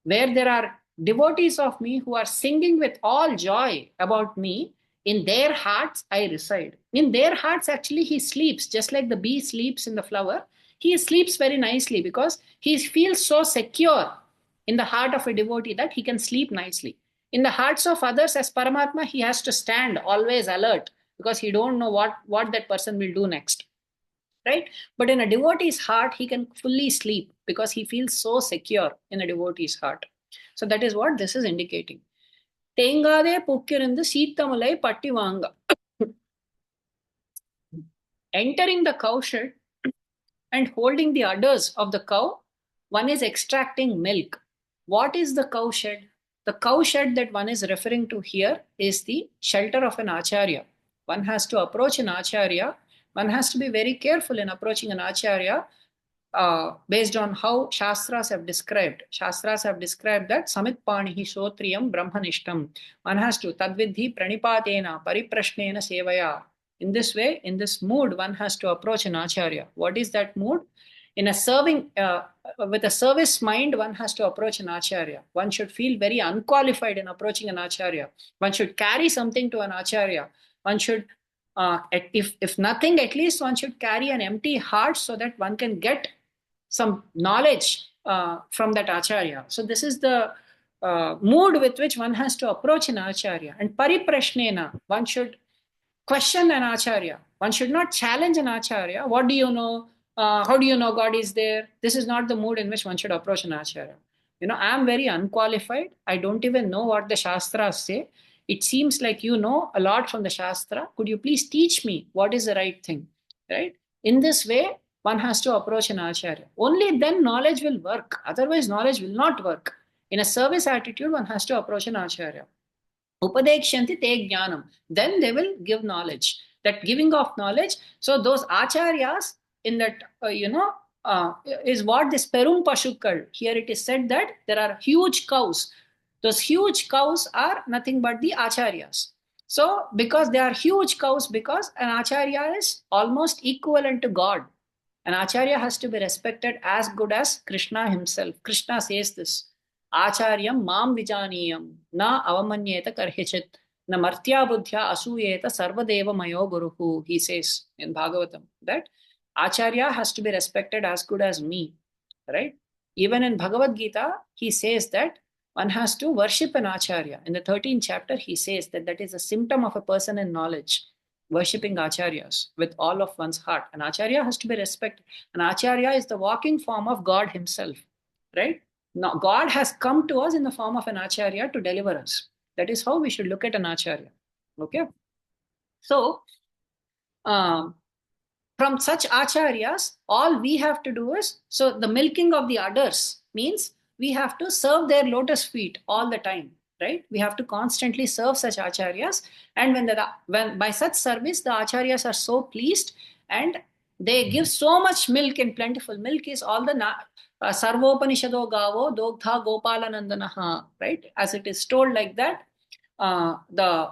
Where there are devotees of me who are singing with all joy about me, in their hearts I reside. In their hearts, actually, he sleeps, just like the bee sleeps in the flower. He sleeps very nicely because he feels so secure in the heart of a devotee that he can sleep nicely. In the hearts of others, as Paramatma, he has to stand always alert because he don't know what that person will do next. Right? But in a devotee's heart, he can fully sleep because he feels so secure in a devotee's heart. So that is what this is indicating. Tengade pukkirindu seethamalai patti vanga. Entering the cowshed and holding the udders of the cow, one is extracting milk. What is the cowshed? The cowshed that one is referring to here is the shelter of an acharya. One has to approach an acharya. One has to be very careful in approaching an acharya based on how Shastras have described. Shastras have described that Samitpanihi Shotriyam Brahmanishtam. One has to Tadvidhi Pranipatena Pariprashnena Sevaya. In this way, in this mood, one has to approach an acharya. What is that mood? In a with a service mind, one has to approach an acharya. One should feel very unqualified in approaching an acharya. One should carry something to an acharya. One should if nothing, at least one should carry an empty heart so that one can get some knowledge from that acharya. So this is the mood with which one has to approach an acharya. And pariprashnena, one should question an acharya. One should not challenge an acharya. What do you know? How do you know God is there? This is not the mood in which one should approach an acharya. I am very unqualified. I don't even know what the Shastras say. It seems like you know a lot from the Shastra. Could you please teach me what is the right thing? Right? In this way, one has to approach an acharya. Only then knowledge will work. Otherwise, knowledge will not work. In a service attitude, one has to approach an acharya. Upadekshanti te jnanam. Then they will give knowledge. That giving of knowledge. So those acharyas in that, is what this Perum Pashukal. Here it is said that there are huge cows. Those huge cows are nothing but the acharyas. So, because they are huge cows, because an acharya is almost equivalent to God. An acharya has to be respected as good as Krishna himself. Krishna says this, Acharyam mam vijaniyam na avamanyeta karhichit na martya buddhya asuyeta sarvadeva mayo guruhu. He says in Bhagavatam that acharya has to be respected as good as me. Right? Even in Bhagavad Gita, he says that one has to worship an acharya. In the 13th chapter, he says that is a symptom of a person in knowledge, worshipping acharyas with all of one's heart. An acharya has to be respected. An acharya is the walking form of God himself, right? Now, God has come to us in the form of an acharya to deliver us. That is how we should look at an acharya. Okay. So, um, from such acharyas, all we have to do is, so the milking of the udders means we have to serve their lotus feet all the time, right? We have to constantly serve such acharyas. And when by such service, the acharyas are so pleased and they give so much milk, and plentiful milk is all the sarvopanishado gavo dogdha gopalanandanaha, right? As it is told like that, the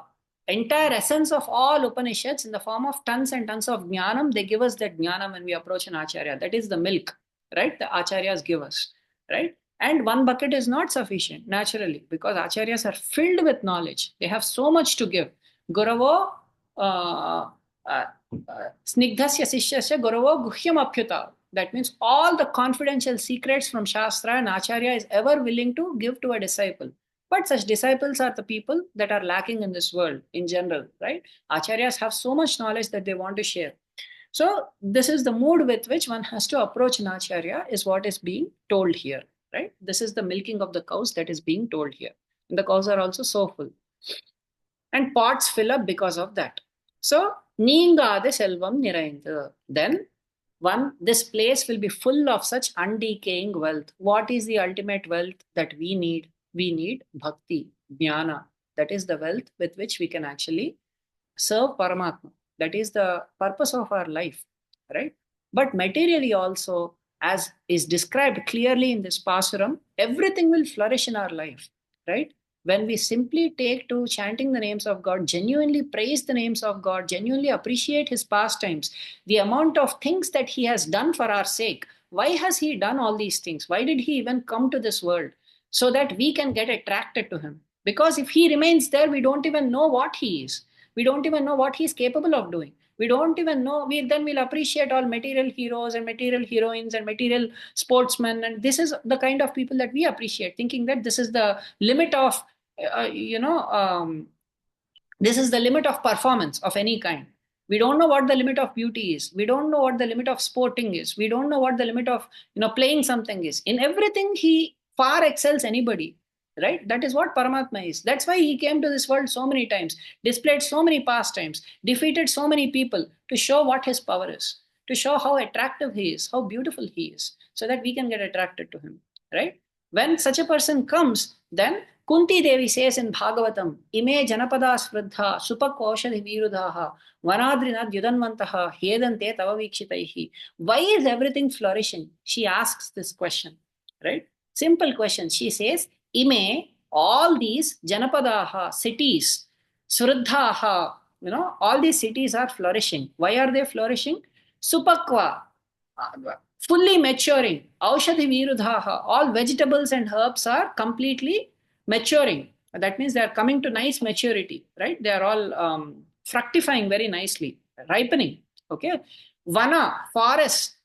entire essence of all Upanishads in the form of tons and tons of jnanam, they give us that jnanam when we approach an acharya. That is the milk, right? The acharyas give us, right? And one bucket is not sufficient, naturally, because acharyas are filled with knowledge. They have so much to give. Guravo snigdhasya sishyasya guravo guhyam apyuta. That means all the confidential secrets from Shastra and Acharya is ever willing to give to a disciple. But such disciples are the people that are lacking in this world in general, right? Acharyas have so much knowledge that they want to share. So this is the mood with which one has to approach an acharya, is what is being told here, right? This is the milking of the cows that is being told here. And the cows are also so full. And pots fill up because of that. So, Neengade selvam niraindu. Then this place will be full of such undecaying wealth. What is the ultimate wealth that we need? We need bhakti, jnana. That is the wealth with which we can actually serve Paramatma. That is the purpose of our life, right? But materially also, as is described clearly in this Pasuram, everything will flourish in our life, right? When we simply take to chanting the names of God, genuinely praise the names of God, genuinely appreciate his pastimes, the amount of things that he has done for our sake. Why has he done all these things? Why did he even come to this world? So that we can get attracted to him. Because if he remains there, we don't even know what he is. We don't even know what he's capable of doing. We don't even know. Then we'll appreciate all material heroes and material heroines and material sportsmen. And this is the kind of people that we appreciate, thinking that this is the limit of, uh, you know, um, this is the limit of performance of any kind. We don't know what the limit of beauty is. We don't know what the limit of sporting is. We don't know what the limit of playing something is. In everything, he far excels anybody. Right? That is what Paramatma is. That's why he came to this world so many times, displayed so many pastimes, defeated so many people to show what his power is, to show how attractive he is, how beautiful he is, so that we can get attracted to him. Right? When such a person comes, then Kunti Devi says in Bhagavatam, Ime Janapada Sfriddha, Supakaushadhi Virudhaha, Vanadrinad Yudanvantaha, Hedante Tavavikshitaihi. Why is everything flourishing? She asks this question, right? Simple question. She says, Ime, all these Janapadaha, cities, Sruddhaha, all these cities are flourishing. Why are they flourishing? Supakva, fully maturing. Aushadhi Virudhaha, all vegetables and herbs are completely maturing. That means they are coming to nice maturity, right? They are all fructifying very nicely, ripening. Okay. Vana, forest,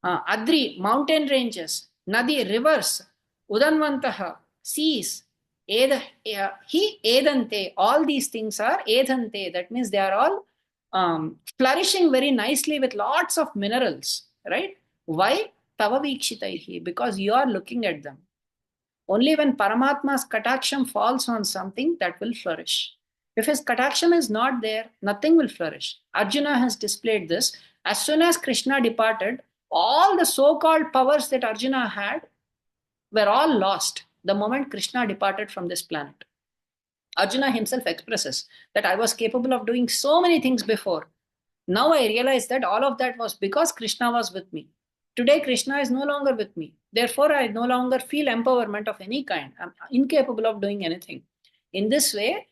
Adri, mountain ranges, Nadi, rivers, Udanvantaha, seas, he edante, all these things are edante. That means they are all flourishing very nicely with lots of minerals, right? Why? Tavavikshitaihi, because you are looking at them. Only when Paramatma's kataksham falls on something, that will flourish. If his kataksham is not there, nothing will flourish. Arjuna has displayed this. As soon as Krishna departed, all the so-called powers that Arjuna had were all lost the moment Krishna departed from this planet. Arjuna himself expresses that I was capable of doing so many things before. Now I realize that all of that was because Krishna was with me. Today, Krishna is no longer with me. Therefore, I no longer feel empowerment of any kind. I'm incapable of doing anything. In this way,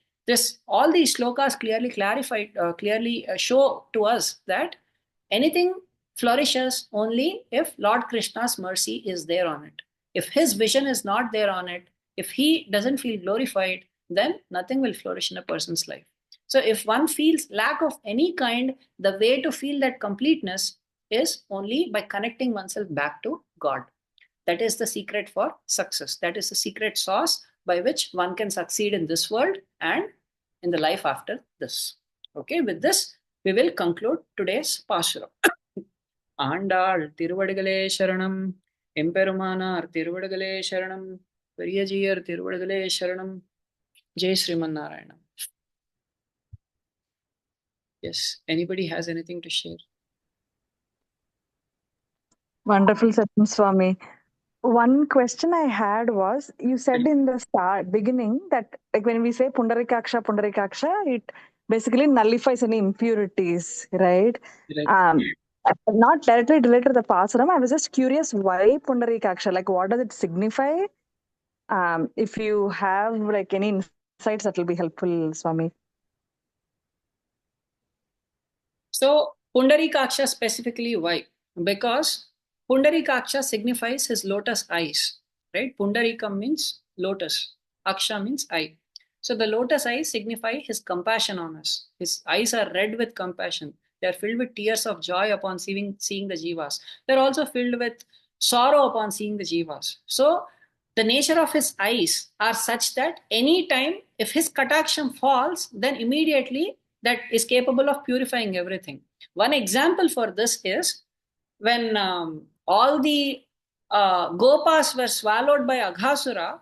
all these shlokas clearly show to us that anything flourishes only if Lord Krishna's mercy is there on it. If his vision is not there on it, if he doesn't feel glorified, then nothing will flourish in a person's life. So if one feels lack of any kind, the way to feel that completeness is only by connecting oneself back to God. That is the secret for success. That is the secret sauce by which one can succeed in this world and in the life after this. Okay, with this, we will conclude today's Pasuram. Andal திருவடிகளே சரணம், எம்பெருமானார் திருவடிகளே சரணம், பெரியஜியர் திருவடிகளே சரணம். Jai Sriman Narayana. Yes. Anybody has anything to share? Wonderful session, Swami. One question I had was, you said in the start beginning that like when we say Pundarikaksha, it basically nullifies any impurities, right? Right. Um, Not directly related to the Pasuram. I was just curious why Pundarikaksha? Like, what does it signify? If you have like any insights, that will be helpful, Swami. So Pundarikaksha specifically why? Because Pundarikaksha signifies his lotus eyes, right? Pundarikam means lotus, Aksha means eye. So the lotus eyes signify his compassion on us. His eyes are red with compassion. They are filled with tears of joy upon seeing the jivas. They're also filled with sorrow upon seeing the jivas. So the nature of his eyes are such that any time if his kataksham falls, then immediately that is capable of purifying everything. One example for this is when all the gopas were swallowed by Aghasura,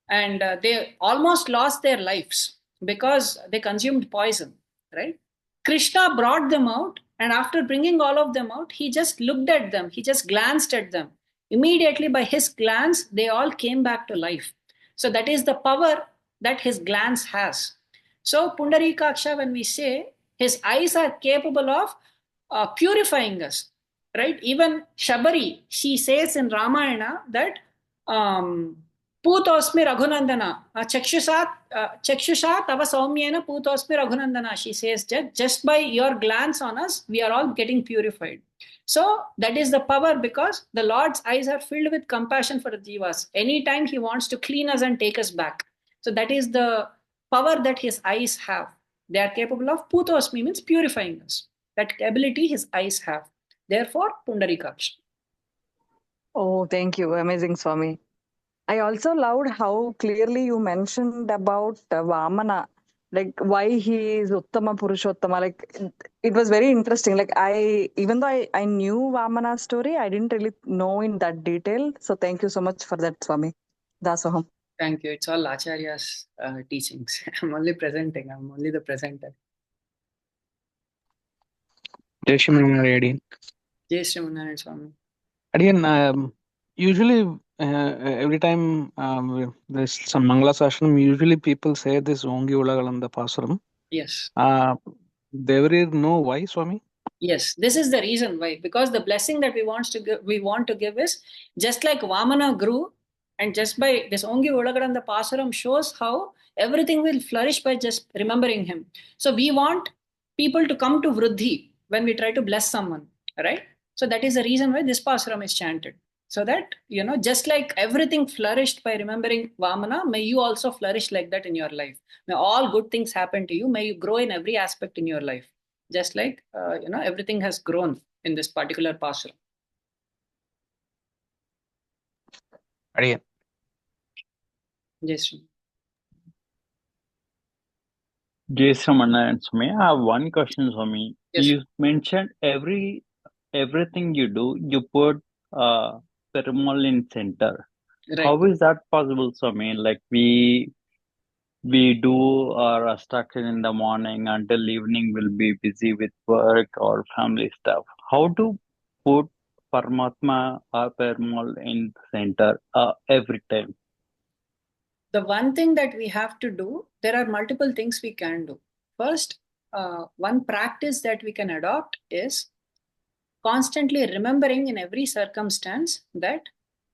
and they almost lost their lives because they consumed poison, right? Krishna brought them out, and after bringing all of them out, he just looked at them, he just glanced at them. Immediately, by his glance, they all came back to life. So, that is the power that his glance has. So, Pundarikaksha, when we say his eyes are capable of purifying us, right? Even Shabari, she says in Ramayana that um, Putosmi Raghunandana, Chakshusha Tava Saumyena Putosmi Raghunandana. She says that just by your glance on us, we are all getting purified. So that is the power because the Lord's eyes are filled with compassion for the jivas. Anytime he wants to clean us and take us back. So that is the power that his eyes have. They are capable of Putosmi means purifying us. That ability his eyes have. Therefore, Pundarikaksha. Oh, thank you. Amazing, Swami. I also loved how clearly you mentioned about Vamana, like why he is Uttama Purushottama. Like it was very interesting. Like even though I knew Vamana's story, I didn't really know in that detail. So thank you so much for that, Swami. Dasoham. Thank you. It's all Acharya's teachings. I'm only presenting. I'm only the presenter. Jai Shri Manare again. Jai Srimanarayan Swami. Again, usually every time there's some Mangala Sashanam, usually people say this Ongi Ulagalandha Pasuram. Yes. There is no why, Swami? Yes, this is the reason why. Because the blessing that we want to give is just like Vamana grew, and just by this Ongi Ulagalandha Pasuram shows how everything will flourish by just remembering him. So we want people to come to Vruddhi when we try to bless someone, right? So that is the reason why this Pasuram is chanted. So that, just like everything flourished by remembering Vamana, may you also flourish like that in your life. May all good things happen to you. May you grow in every aspect in your life. Just like, everything has grown in this particular Pasuram. Again. Yes. Jason and Swami, I have one question, Swami. Yes. You mentioned everything you do, you put Perumal in center. Right. How is that possible, Swami? Like we do our abstraction in the morning until evening, we'll be busy with work or family stuff. How to put Paramatma or Perumal in center every time? The one thing that we have to do, there are multiple things we can do. First, one practice that we can adopt is constantly remembering in every circumstance that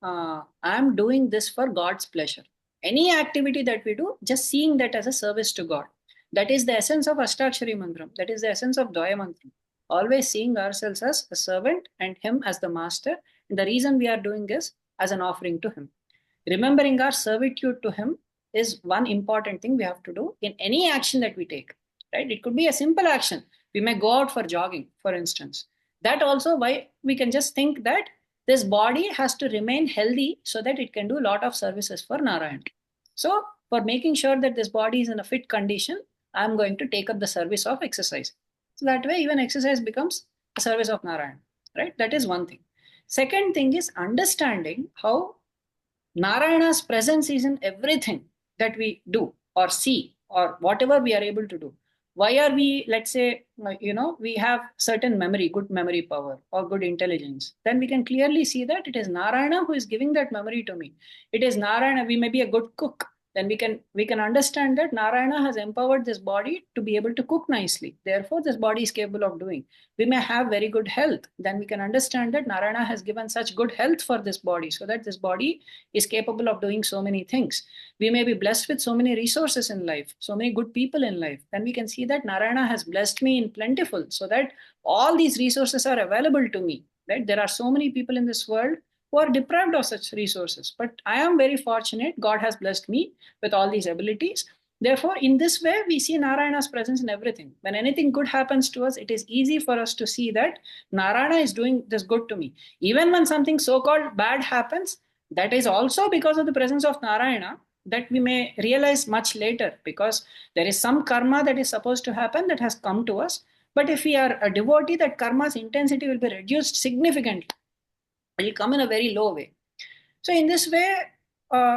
I'm doing this for God's pleasure. Any activity that we do, just seeing that as a service to God. That is the essence of Ashtakshari Mantram. That is the essence of Dvaya Mantram. Always seeing ourselves as a servant and Him as the master. And the reason we are doing this as an offering to Him. Remembering our servitude to Him is one important thing we have to do in any action that we take. Right? It could be a simple action. We may go out for jogging, for instance. That also why we can just think that this body has to remain healthy so that it can do a lot of services for Narayan. So, for making sure that this body is in a fit condition, I'm going to take up the service of exercise. So that way, even exercise becomes a service of Narayan. Right? That is one thing. Second thing is understanding how Narayana's presence is in everything that we do. or see or whatever we are able to do. Why are we, let's say, we have certain memory, good memory power or good intelligence? Then we can clearly see that it is Narayana who is giving that memory to me. It is Narayana. We may be a good cook. Then we can understand that Narayana has empowered this body to be able to cook nicely. Therefore, this body is capable of doing. We may have very good health. Then we can understand that Narayana has given such good health for this body so that this body is capable of doing so many things. We may be blessed with so many resources in life, so many good people in life. Then we can see that Narayana has blessed me in plentiful so that all these resources are available to me. Right? There are so many people in this world who are deprived of such resources. But I am very fortunate. God has blessed me with all these abilities. Therefore, in this way, we see Narayana's presence in everything. When anything good happens to us, it is easy for us to see that Narayana is doing this good to me. Even when something so-called bad happens, that is also because of the presence of Narayana, that we may realize much later, because there is some karma that is supposed to happen that has come to us. But if we are a devotee, that karma's intensity will be reduced significantly. It will come in a very low way. So in this way,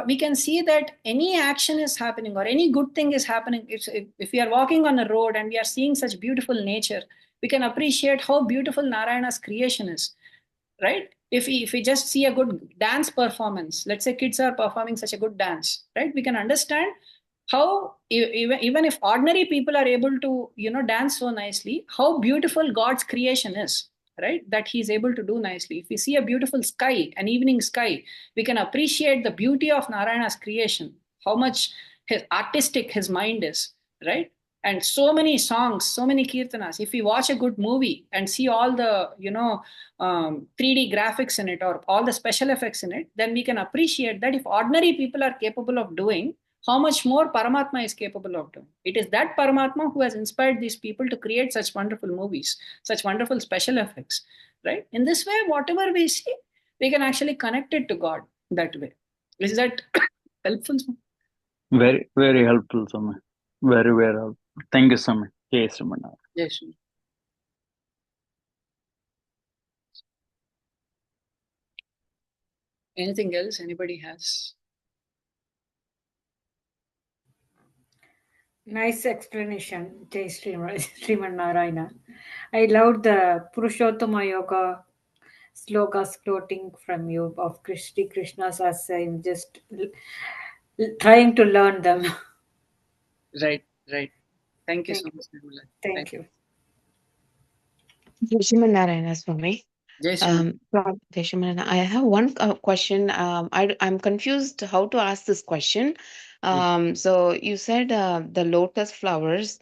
we can see that any action is happening or any good thing is happening. If we are walking on a road and we are seeing such beautiful nature, we can appreciate how beautiful Narayana's creation is, right? If we just see a good dance performance, let's say kids are performing such a good dance, right? We can understand how even if ordinary people are able to dance so nicely, how beautiful God's creation is, right? That he's able to do nicely. If we see a beautiful sky, an evening sky, we can appreciate the beauty of Narayana's creation, how much his artistic his mind is, right? And so many songs, so many kirtanas. If we watch a good movie and see all the 3D graphics in it or all the special effects in it, then we can appreciate that if ordinary people are capable of doing, how much more Paramatma is capable of doing. It is that Paramatma who has inspired these people to create such wonderful movies, such wonderful special effects, right? In this way, whatever we see, we can actually connect it to God that way. Is that helpful? Very, very helpful, Swami. Very, very helpful. Thank you, Swami. Yes, Ramana. Yes. Anything else anybody has? Nice explanation, Jai Sriman Narayana. I loved the Purushottama Yoga slokas floating from you of Sri Krishna's as I'm just trying to learn them. Right. Thank you so Thank much, you. Nirmala. Thank you. Vishnu Narayana Swami. Jai Shri. Vishnu Narayana, I have one question. I'm confused how to ask this question. So you said the lotus flowers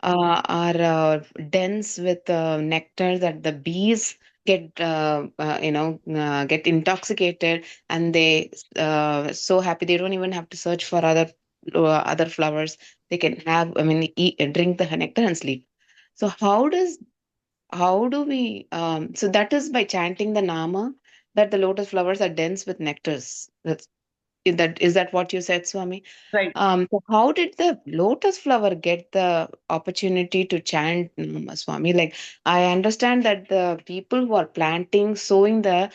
are dense with nectar that the bees get get intoxicated, and they so happy they don't even have to search for other flowers. They can drink the nectar and sleep. So how do we so that is by chanting the nama that the lotus flowers are dense with nectars. Is that what you said, Swami? Right. So how did the lotus flower get the opportunity to chant Nama, Swami? Like, I understand that the people who are sowing the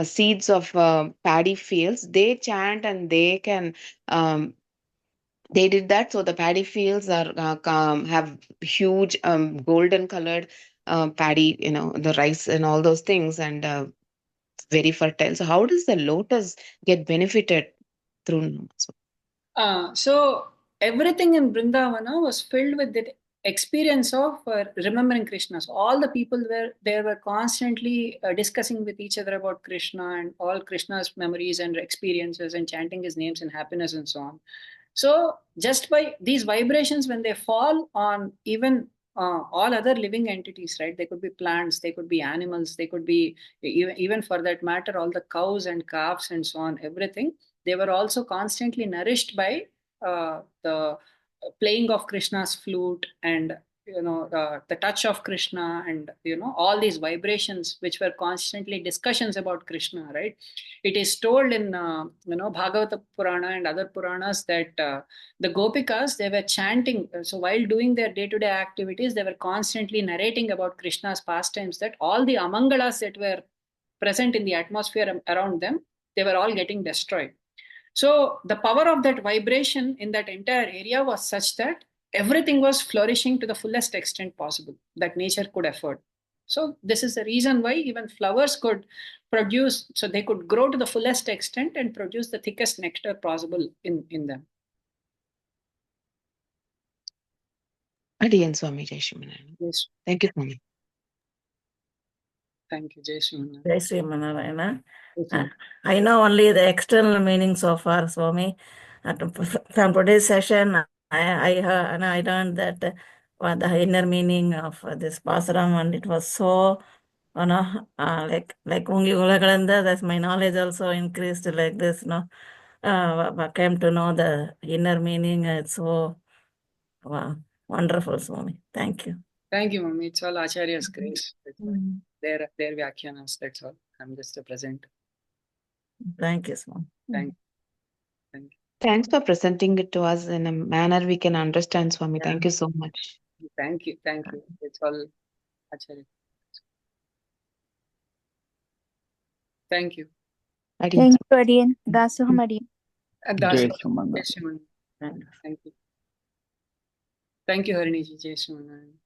seeds of paddy fields, they chant and they can um, they did that. So the paddy fields have huge golden colored paddy, the rice and all those things, and very fertile. So how does the lotus get benefited through Nama? So everything in Vrindavana was filled with the experience of remembering Krishna. So all the people were constantly discussing with each other about Krishna and all Krishna's memories and experiences and chanting his names and happiness and so on. So just by these vibrations, when they fall on even all other living entities, right? They could be plants, they could be animals, they could be even for that matter, all the cows and calves and so on, everything. They were also constantly nourished by the playing of Krishna's flute and the touch of Krishna and all these vibrations which were constantly discussions about Krishna, right? It is told in Bhagavata Purana and other Puranas that the Gopikas, they were chanting. So while doing their day-to-day activities, they were constantly narrating about Krishna's pastimes, that all the amangalas that were present in the atmosphere around them, they were all getting destroyed. So the power of that vibration in that entire area was such that everything was flourishing to the fullest extent possible that nature could afford. So this is the reason why even flowers could produce, so they could grow to the fullest extent and produce the thickest nectar possible in them. Adiyan Swami Jai Shrimanarayana. Yes. Thank you, Swami. Thank you, Jai Shrimanarayana. Jai Srimanarayana. I know only the external meaning so far, Swami. From today's session, I learned that the inner meaning of this Pasuram, and it was so, like Ongi Ulagalandha, that's my knowledge also increased like this, I came to know the inner meaning. It's so wonderful, Swami. Thank you. Thank you, Mummy. It's all Acharya's grace. Their Vyakhyanas, that's all. I'm just a presenter. Thank you, Swami. Thank you. Thanks for presenting it to us in a manner we can understand, Swami. Thank you so much. Thank you. It's all Acharya. Thank you. Adiyan. Thank you, Adiyan. Dasaham Adiyan. Jai Shrimanarayana. Thank you. Thank you, Harini ji. Jai Shrimanarayana.